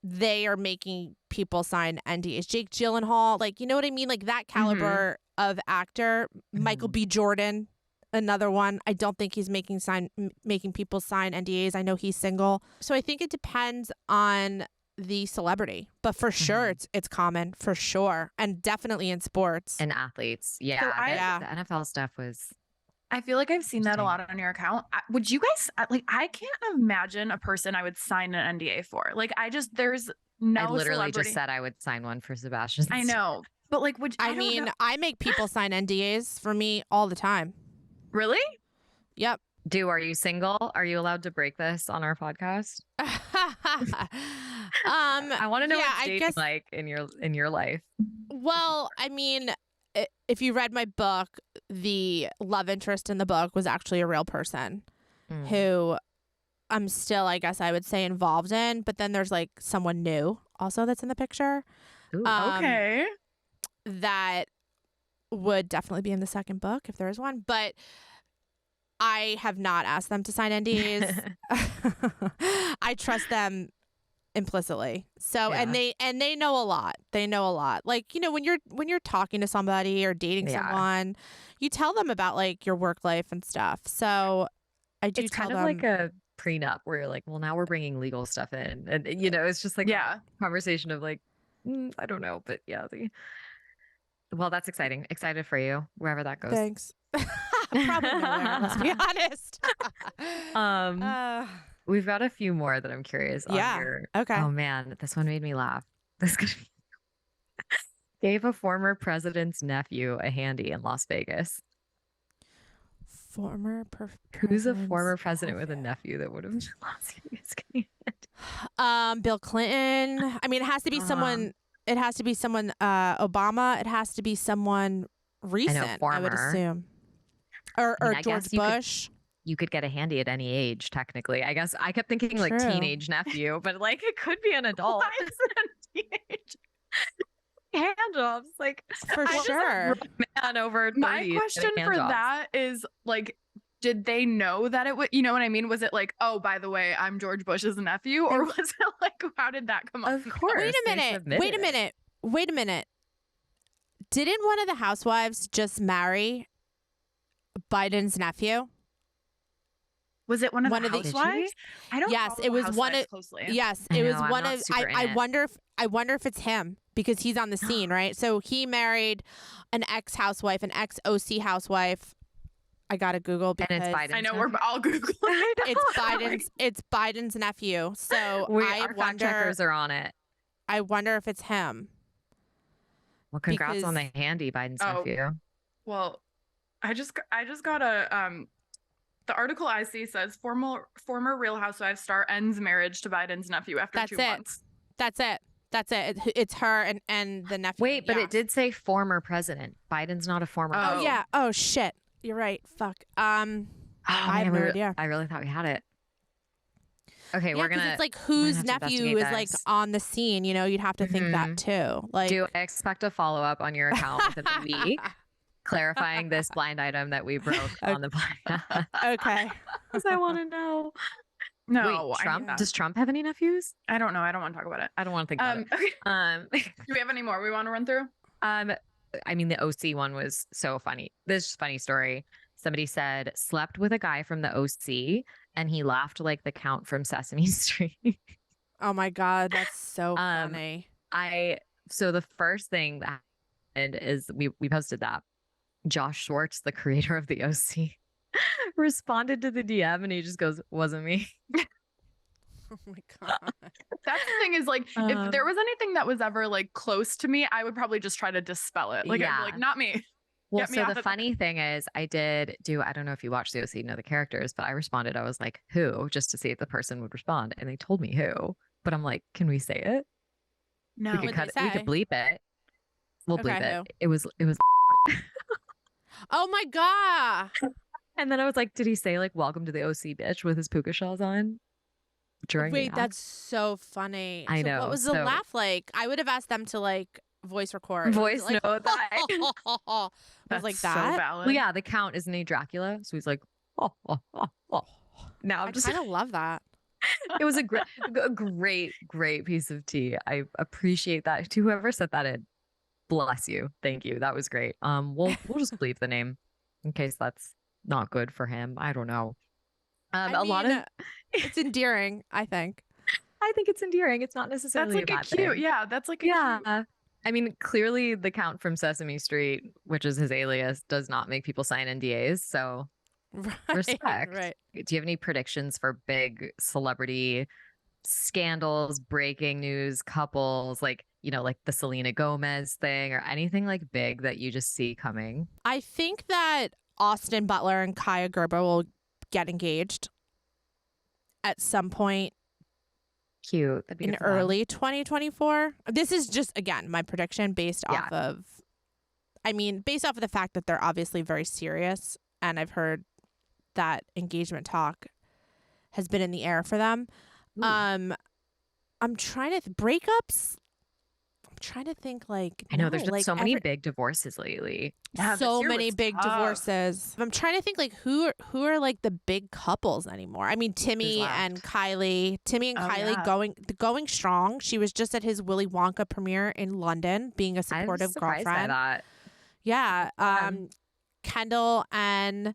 S2: they are making people sign NDAs. Jake Gyllenhaal, like, you know what I mean? Like that caliber of actor. Michael B. Jordan, another one. I don't think he's making people sign NDAs. I know he's single. So I think it depends on the celebrity, but for sure it's common, for sure, and definitely in sports
S1: and athletes.
S3: So
S1: Yeah, the NFL stuff was.
S3: I feel like I've seen that a lot on your account. Would you guys like? I can't imagine a person I would sign an NDA for. Like, there's no.
S1: I literally
S3: celebrity.
S1: just said I would sign one for Sebastian.
S3: I know, but like,
S2: I make people sign NDAs for me all the time.
S3: Really?
S2: Yep.
S1: Are you single? Are you allowed to break this on our podcast? I want to know what dating like in your life.
S2: Well, I mean, if you read my book, the love interest in the book was actually a real person who I'm still, I guess I would say, involved in. But then there's like someone new also that's in the picture.
S1: Ooh,
S3: okay.
S2: That would definitely be in the second book if there is one. But I have not asked them to sign NDAs. I trust them implicitly. So and they know a lot. They know a lot. Like, you know, when you're talking to somebody or dating someone, you tell them about like your work life and stuff. So I do
S1: it's
S2: tell
S1: kind
S2: them,
S1: of like a prenup where you're like, well, now we're bringing legal stuff in, and you know, it's just like a conversation of like, I don't know, but well, that's exciting. Excited for you wherever that goes.
S2: Thanks. Probably nowhere, let's be honest.
S1: We've got a few more that I'm curious on here.
S2: Okay.
S1: Oh man, this one made me laugh. This gave a former president's nephew a handy in Las Vegas. Who's a former president with a nephew that would have been in Las
S2: Vegas? Bill Clinton. I mean, it has to be someone. It has to be someone. Obama. It has to be someone recent. I would assume. Or George Bush.
S1: You could get a handy at any age, technically. I guess I kept thinking like teenage nephew, but like it could be an adult.
S3: Why is it a teenage?
S1: Hand jobs, like
S2: for sure.
S1: Man over 30.
S3: My question for that is like, did they know that it would? You know what I mean? Was it like, oh, by the way, I'm George Bush's nephew, or was it like, how did that come up?
S1: Of course.
S2: Wait a minute. Didn't one of the housewives just marry Biden's nephew?
S3: Was it one of the housewives? I don't.
S2: Yes, it was one of.
S3: Closely.
S2: Yes, it was one of. I wonder if it's him because he's on the scene, right? So he married an ex-housewife, an ex-OC housewife. I gotta Google because
S1: and it's Biden's
S3: I know we're all Googling.
S2: It's Biden's nephew. So
S1: our fact checkers are on it.
S2: I wonder if it's him.
S1: Well, congrats on the handy Biden's nephew.
S3: Well, I just got a the article I see says former Real Housewives star ends marriage to Biden's nephew after 2 months.
S2: That's it. It's her and the nephew.
S1: Wait, but it did say former president. Biden's not a former.
S2: Oh yeah. Oh shit. You're right. Fuck. I have no idea.
S1: I really thought we had it. Okay, we're gonna.
S2: It's like whose nephew is like on the scene. You know, you'd have to think that too. Like,
S1: do I expect a follow up on your account within the week? Clarifying this blind item that we broke on the podcast.
S2: Okay.
S1: Because I want to know.
S3: No.
S1: Wait, Trump? Does Trump have any nephews?
S3: I don't know. I don't want to talk about it.
S1: I don't want to think about it.
S3: Okay. Do we have any more we want to run through?
S1: I mean, the OC one was so funny. This is a funny story. Somebody said, slept with a guy from the OC and he laughed like the Count from Sesame Street.
S2: Oh my God. That's so funny.
S1: So the first thing that happened is we posted that. Josh Schwartz, the creator of the OC, responded to the DM and he just goes, wasn't me.
S2: Oh my God.
S3: That's the thing is like, if there was anything that was ever like close to me, I would probably just try to dispel it. Like, I'd be like, not me.
S1: Well, so the funny thing is I don't know if you watched the OC, know the characters, but I responded. I was like, who? Just to see if the person would respond. And they told me who, but I'm like, can we say it?
S3: No.
S1: We could bleep it. We'll bleep it. It was
S2: oh my God.
S1: And then I was like, did he say like, welcome to the OC bitch with his puka shells on?
S2: Wait, that's so funny.
S1: I know.
S2: What was the laugh like? I would have asked them to like voice record.
S1: Voice note that.
S3: That's
S2: like
S3: so
S2: that.
S3: valid.
S1: Well, yeah, the Count isn't he Dracula? So he's like, oh. Now
S2: I kind of love that.
S1: It was a great piece of tea. I appreciate that. To whoever said that in, bless you. Thank you. That was great. We'll just bleep the name in case that's not good for him. I don't know. Lot of
S2: it's endearing, I think.
S1: I think it's endearing. It's not necessarily
S3: That's like
S1: a bad
S3: cute.
S1: thing.
S3: Yeah, that's like a
S1: Yeah.
S3: cute.
S1: I mean, clearly the Count from Sesame Street, which is his alias, does not make people sign NDAs. So respect.
S2: Right.
S1: Do you have any predictions for big celebrity scandals, breaking news, couples, like, like the Selena Gomez thing or anything like big that you just see coming?
S2: I think that Austin Butler and Kaya Gerber will get engaged at some point.
S1: Cute. That'd be
S2: in early 2024. This is just, again, my prediction based off of the fact that they're obviously very serious. And I've heard that engagement talk has been in the air for them.
S1: Ooh.
S2: I'm trying to breakups. I'm trying to think
S1: I know there's been so many big divorces lately.
S3: Yeah,
S2: so many big divorces. I'm trying to think who are like the big couples anymore. I mean, Timmy and Kylie. Going strong. She was just at his Willy Wonka premiere in London, being a supportive girlfriend.
S1: By that.
S2: Yeah. Kendall and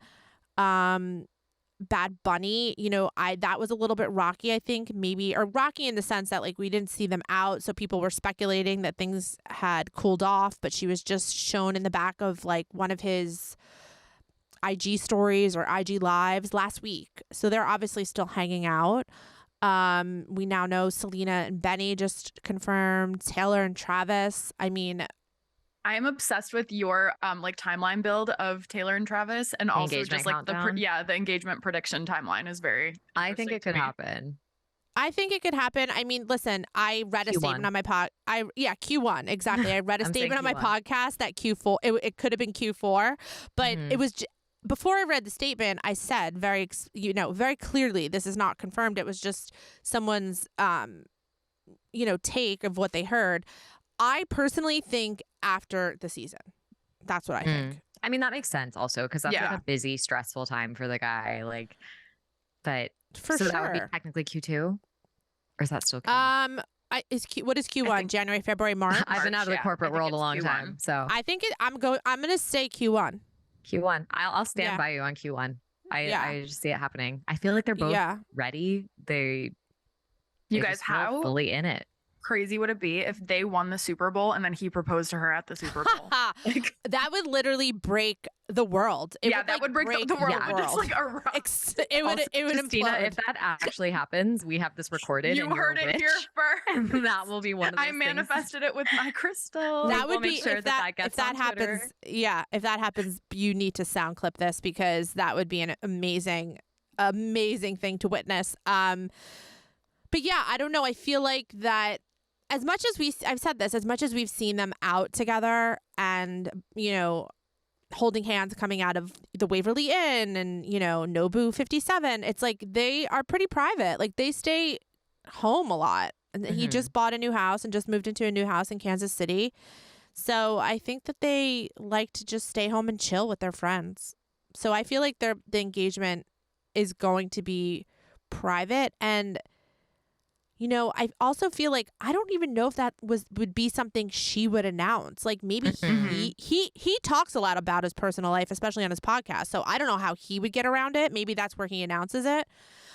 S2: Bad Bunny, that was a little bit rocky, I think, maybe, or rocky in the sense that like we didn't see them out, so people were speculating that things had cooled off, but she was just shown in the back of like one of his IG stories or IG lives last week. So they're obviously still hanging out. We now know Selena and Benny just confirmed, Taylor and Travis. I mean,
S3: I am obsessed with your like timeline build of Taylor and Travis, and also just like the engagement prediction timeline is very.
S1: I think it could happen.
S2: I think it could happen. I mean, listen, I read a statement on my Q1 exactly. I read a statement on my podcast that Q4. It could have been Q4, but it was. Before I read the statement, I said very clearly this is not confirmed. It was just someone's take of what they heard. I personally think after the season. That's what I think.
S1: I mean, that makes sense also because that's like a busy, stressful time for the guy. Like, but
S2: for sure.
S1: That would be technically Q2, or is that still Q?
S2: What is Q1? January, February, March.
S1: I've been out of the corporate world a long time, so
S2: I think I'm gonna say Q1.
S1: Q1. I'll stand by you on Q1. I just see it happening. I feel like they're both ready. You
S3: guys, how
S1: fully in it.
S3: Crazy would it be if they won the Super Bowl and then he proposed to her at the Super Bowl?
S2: That would literally break the world.
S3: That would break the world.
S2: Yeah.
S3: Just like erupt.
S2: It would
S1: Christina,
S2: implode.
S1: if that actually happens, we have this recorded.
S3: You heard it here first.
S1: And that will be one of those
S3: I manifested it with my crystal.
S2: That would be
S1: sure
S2: if that happens. Yeah, if that happens, you need to sound clip this because that would be an amazing thing to witness. But yeah, I don't know. I feel like that. As much as we've seen them out together and, holding hands coming out of the Waverly Inn and, Nobu 57, it's like they are pretty private. Like they stay home a lot. And he just bought a new house and just moved into a new house in Kansas City. So I think that they like to just stay home and chill with their friends. So I feel like the engagement is going to be private. And I also feel like I don't even know if that would be something she would announce. Like maybe he talks a lot about his personal life, especially on his podcast. So I don't know how he would get around it. Maybe that's where he announces it.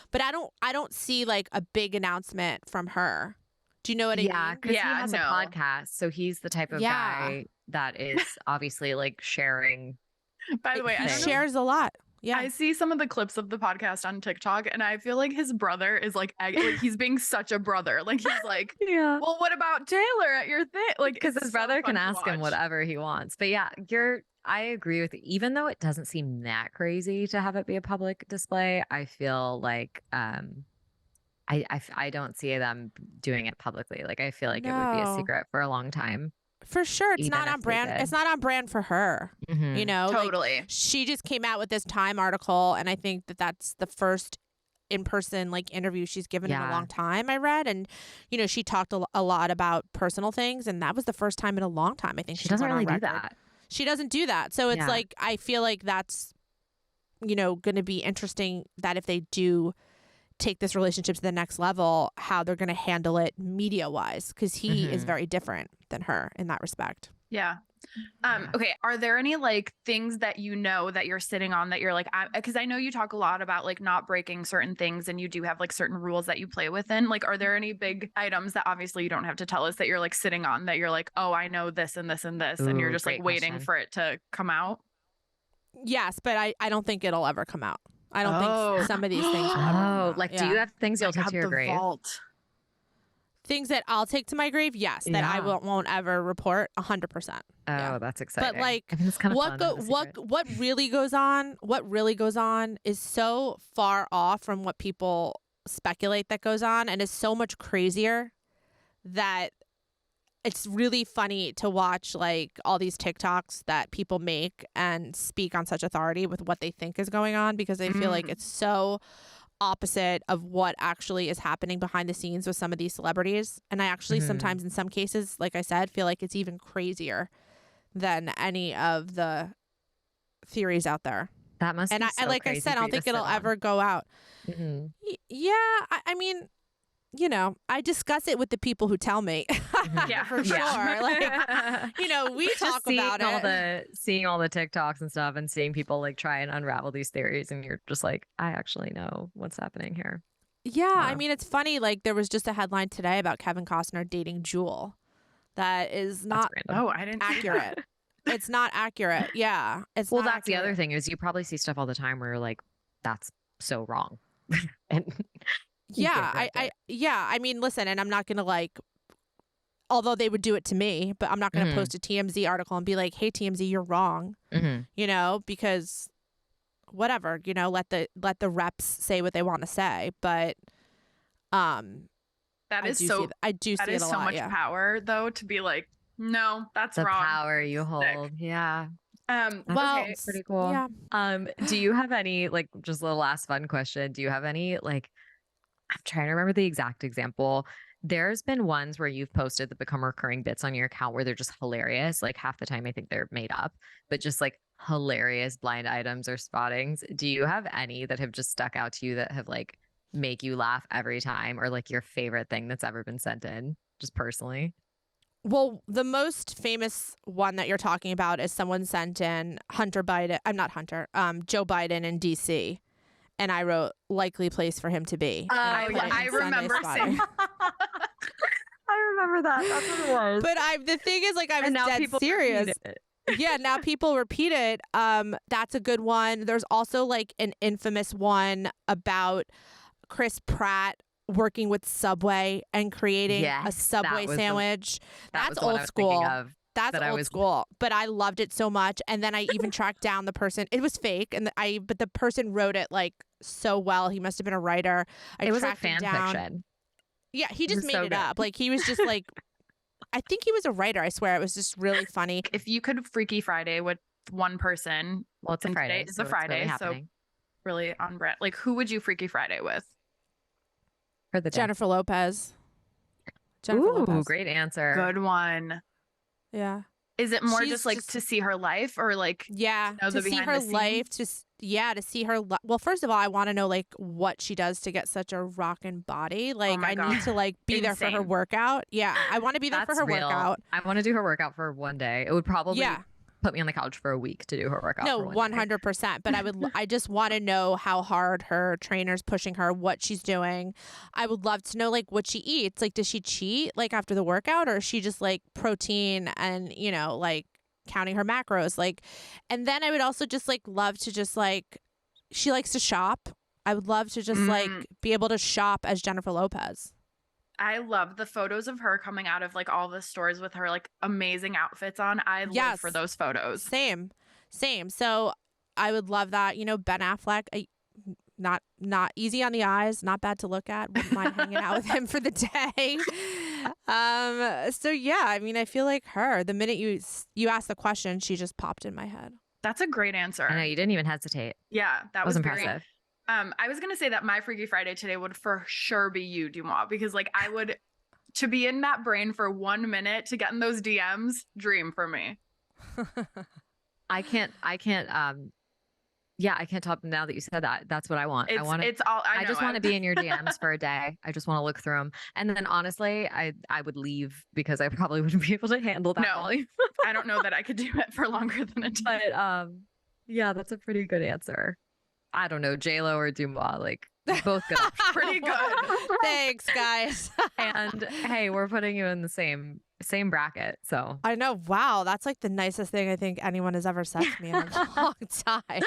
S2: But I don't see like a big announcement from her. Do you know what I mean?
S1: Yeah, because he has a podcast. So he's the type of guy that is obviously like sharing.
S3: By the way,
S2: he shares a lot. Yeah,
S3: I see some of the clips of the podcast on TikTok and I feel like his brother is like he's being such a brother. Like he's like, well, what about Taylor at your thing? Like,
S1: because his brother can ask him whatever he wants. But yeah, I agree with you. Even though it doesn't seem that crazy to have it be a public display, I feel like I don't see them doing it publicly. Like I feel like it would be a secret for a long time.
S2: For sure. It's not on brand. It's not on brand for her.
S3: Totally.
S2: Like, she just came out with this Time article. And I think that that's the first in-person interview she's given in a long time, I read. And, she talked a lot about personal things. And that was the first time in a long time. I think
S1: she doesn't really do that.
S2: She doesn't do that. So it's like, I feel like that's, going to be interesting that if they do take this relationship to the next level, how they're going to handle it media wise, because he is very different than her in that respect.
S3: Yeah. Okay. Are there any like things that you know that you're sitting on that you're like, because I know you talk a lot about like not breaking certain things and you do have like certain rules that you play within. Like, are there any big items that obviously you don't have to tell us that you're like sitting on that you're like, oh, I know this and this and this, and you're just like waiting for it to come out?
S2: Yes, but I don't think it'll ever come out. I don't think some of these things will ever come out.
S1: Like, do you have things you'll take to your grave?
S3: Vault.
S2: Things that I'll take to my grave, yes, that I won't ever report 100%.
S1: Oh, that's exciting.
S2: But like,
S1: I think it's kind of
S2: what really goes on is so far off from what people speculate that goes on, and is so much crazier that it's really funny to watch like all these TikToks that people make and speak on such authority with what they think is going on, because they feel like it's so opposite of what actually is happening behind the scenes with some of these celebrities. And I actually sometimes in some cases, like I said, feel like it's even crazier than any of the theories out there.
S1: That must be so
S2: like I said, I don't think it'll ever go out. Yeah, I mean, you know, I discuss it with the people who tell me.
S3: Yeah,
S2: for sure. Like, you know, we talk about it.
S1: Seeing all the TikToks and stuff, and seeing people like try and unravel these theories, and you're just like, I actually know what's happening here.
S2: Yeah, I mean, it's funny. Like, there was just a headline today about Kevin Costner dating Jewel. That is not
S3: I didn't
S2: accurate. It's not accurate. Yeah, it's
S1: well.
S2: Not
S1: That's
S2: accurate.
S1: the other thing is you probably see stuff all the time where you're like, that's so wrong. And
S2: I mean, listen, and I'm not gonna like, although they would do it to me, but I'm not gonna post a TMZ article and be like, hey, TMZ, you're wrong. You know, because whatever, you know, let the reps say what they want to say. But
S3: that is
S2: I do see it a lot.
S3: So much power though, to be like, no, that's
S1: the
S3: wrong.
S1: Power you hold. Yeah.
S2: Well,
S1: okay, pretty cool. Yeah. Do you have any, like, just the last fun question? Do you have any, like, I'm trying to remember the exact example. There's been ones where you've posted that become recurring bits on your account where they're just hilarious. Like half the time I think they're made up, but just like hilarious blind items or spottings. Do you have any that have just stuck out to you that have like make you laugh every time, or like your favorite thing that's ever been sent in, just personally?
S2: Well, the most famous one that you're talking about is someone sent in Joe Biden in DC. And I wrote likely place for him to be.
S3: I remember seeing I remember that. That's what it was.
S2: But the thing is, like, I was dead serious. Yeah, now people repeat it. That's a good one. There's also like an infamous one about Chris Pratt working with Subway and creating a Subway sandwich. That's old school. That's old school, but I loved it so much. And then I even tracked down the person. It was fake, but the person wrote it like so well. He must have been a writer.
S1: It was like fan fiction.
S2: Yeah, he just made it up. Like he was just like, I think he was a writer. I swear, it was just really funny.
S3: If you could Freaky Friday with one person,
S1: well, it's a Friday.
S3: It's a Friday, really so really on brand. Like, who would you Freaky Friday with?
S2: For the Jennifer Lopez.
S1: Ooh, great answer.
S3: Good one.
S2: Yeah.
S3: Is it more just like to see her life, or like
S2: to see her life, to see her well, first of all, I want to know like what she does to get such a rockin' body. Like I need to like be there for her workout. Yeah, I want to be there for her workout.
S1: I want to do her workout for one day. It would probably put me on the couch for a week to do her workout.
S2: No, 100%. But I just want to know how hard her trainer's pushing her, what she's doing. I would love to know like what she eats. Like, does she cheat like after the workout, or is she just like protein and, you know, like counting her macros? Like, and then I would also just like love to just like, she likes to shop. I would love to just like be able to shop as Jennifer Lopez.
S3: I love the photos of her coming out of like all the stores with her like amazing outfits on. I live for those photos.
S2: Same. So I would love that. You know, Ben Affleck, not easy on the eyes, not bad to look at. Wouldn't mind hanging out with him for the day. So yeah, I mean, I feel like her. The minute you asked the question, she just popped in my head.
S3: That's a great answer.
S1: I know, you didn't even hesitate.
S3: Yeah, that was
S1: impressive.
S3: I was going to say that my Freaky Friday today would for sure be you, DeuxMoi, because like I would, to be in that brain for 1 minute to get in those DMs, dream for me.
S1: I can't Yeah, I can't top now that you said that. That's what I want. I just want to be in your DMs for a day. I just want to look through them. And then honestly, I would leave because I probably wouldn't be able to handle that volume.
S3: I don't know that I could do it for longer than a day.
S1: But yeah, that's a pretty good answer. I don't know, JLo or DeuxMoi, like both good options.
S3: Pretty good.
S2: Thanks, guys.
S1: And hey, we're putting you in the same bracket. So
S2: I know. Wow, that's like the nicest thing I think anyone has ever said to me in a long time.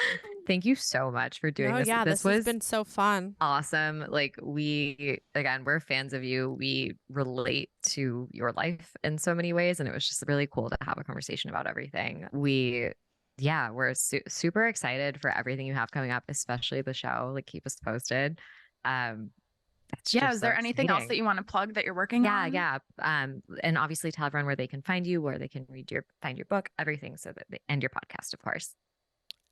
S1: Thank you so much for doing this.
S2: Yeah, this has been so fun.
S1: Awesome. Like we're fans of you. We relate to your life in so many ways, and it was just really cool to have a conversation about everything. We're super excited for everything you have coming up, especially the show. Like, keep us posted.
S3: Is there anything else that you want to plug that you're working on?
S1: Yeah. And obviously tell everyone where they can find you, where they can find your book, everything, so that and your podcast, of course.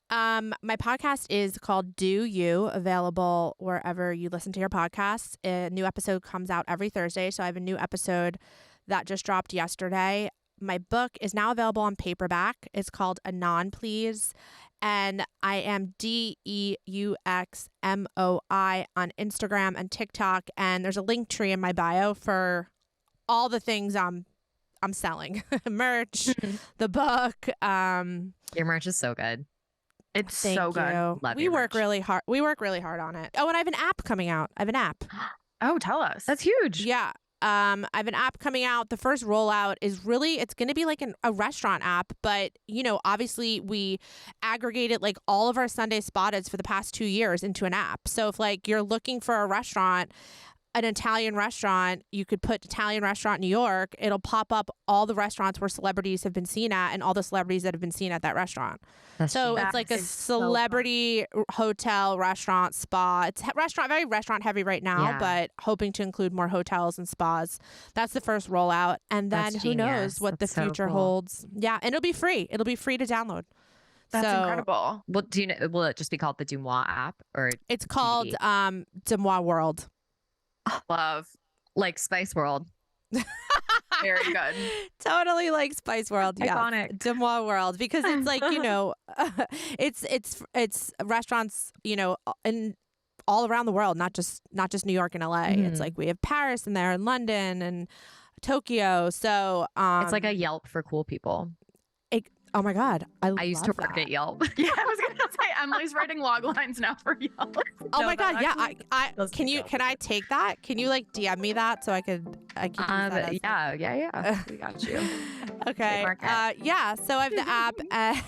S2: My podcast is called Do You, available wherever you listen to your podcasts. A new episode comes out every Thursday, so I have a new episode that just dropped yesterday. My book is now available on paperback. It's called Anon, Please. And I am DeuxMoi on Instagram and TikTok. And there's a link tree in my bio for all the things I'm selling. Merch, the book.
S1: Your merch is so good.
S3: It's so good.
S1: Love
S2: we work really hard. We work really hard on it. Oh, and I have an app coming out. I have an app.
S3: Oh, tell us.
S1: That's huge.
S2: Yeah. I have an app coming out. The first rollout is it's going to be like a restaurant app, but obviously we aggregated like all of our Sunday spotteds for the past 2 years into an app. So if like you're looking for a restaurant, an Italian restaurant, you could put Italian restaurant New York. It'll pop up all the restaurants where celebrities have been seen at and all the celebrities that have been seen at that restaurant. It's like a celebrity hotel, restaurant, spa. It's very restaurant heavy right now, but hoping to include more hotels and spas. That's the first rollout. And then who knows what the future holds. Yeah. And it'll be free. It'll be free to download.
S3: That's incredible.
S1: Well, will it just be called the DeuxMoi app, or
S2: it's called DeuxMoi World?
S3: Love.
S1: Like Spice World.
S3: Very good.
S2: Totally like Spice World. Yeah.
S1: Iconic.
S2: DeuxMoi World, because it's like, it's restaurants, in all around the world, not just New York and LA. Mm-hmm. It's like we have Paris in there and London and Tokyo. So
S1: it's like a Yelp for cool people.
S2: Oh my God. I
S1: used to work at Yelp.
S3: Yeah, I was going to say Emily's writing log lines now for Yelp.
S2: Oh my God. Yeah. Can I take that? Can you like DM me that so I could use that
S1: yeah. We got you.
S2: Okay. Yeah. So I have the app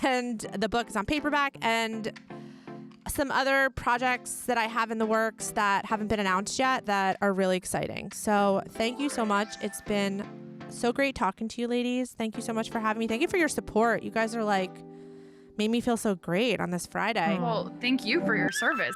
S2: and the book is on paperback, and some other projects that I have in the works that haven't been announced yet that are really exciting. So thank you so much. It's been so great talking to you, ladies. Thank you so much for having me. Thank you for your support. You guys are made me feel so great on this Friday.
S3: Well, thank you for your service.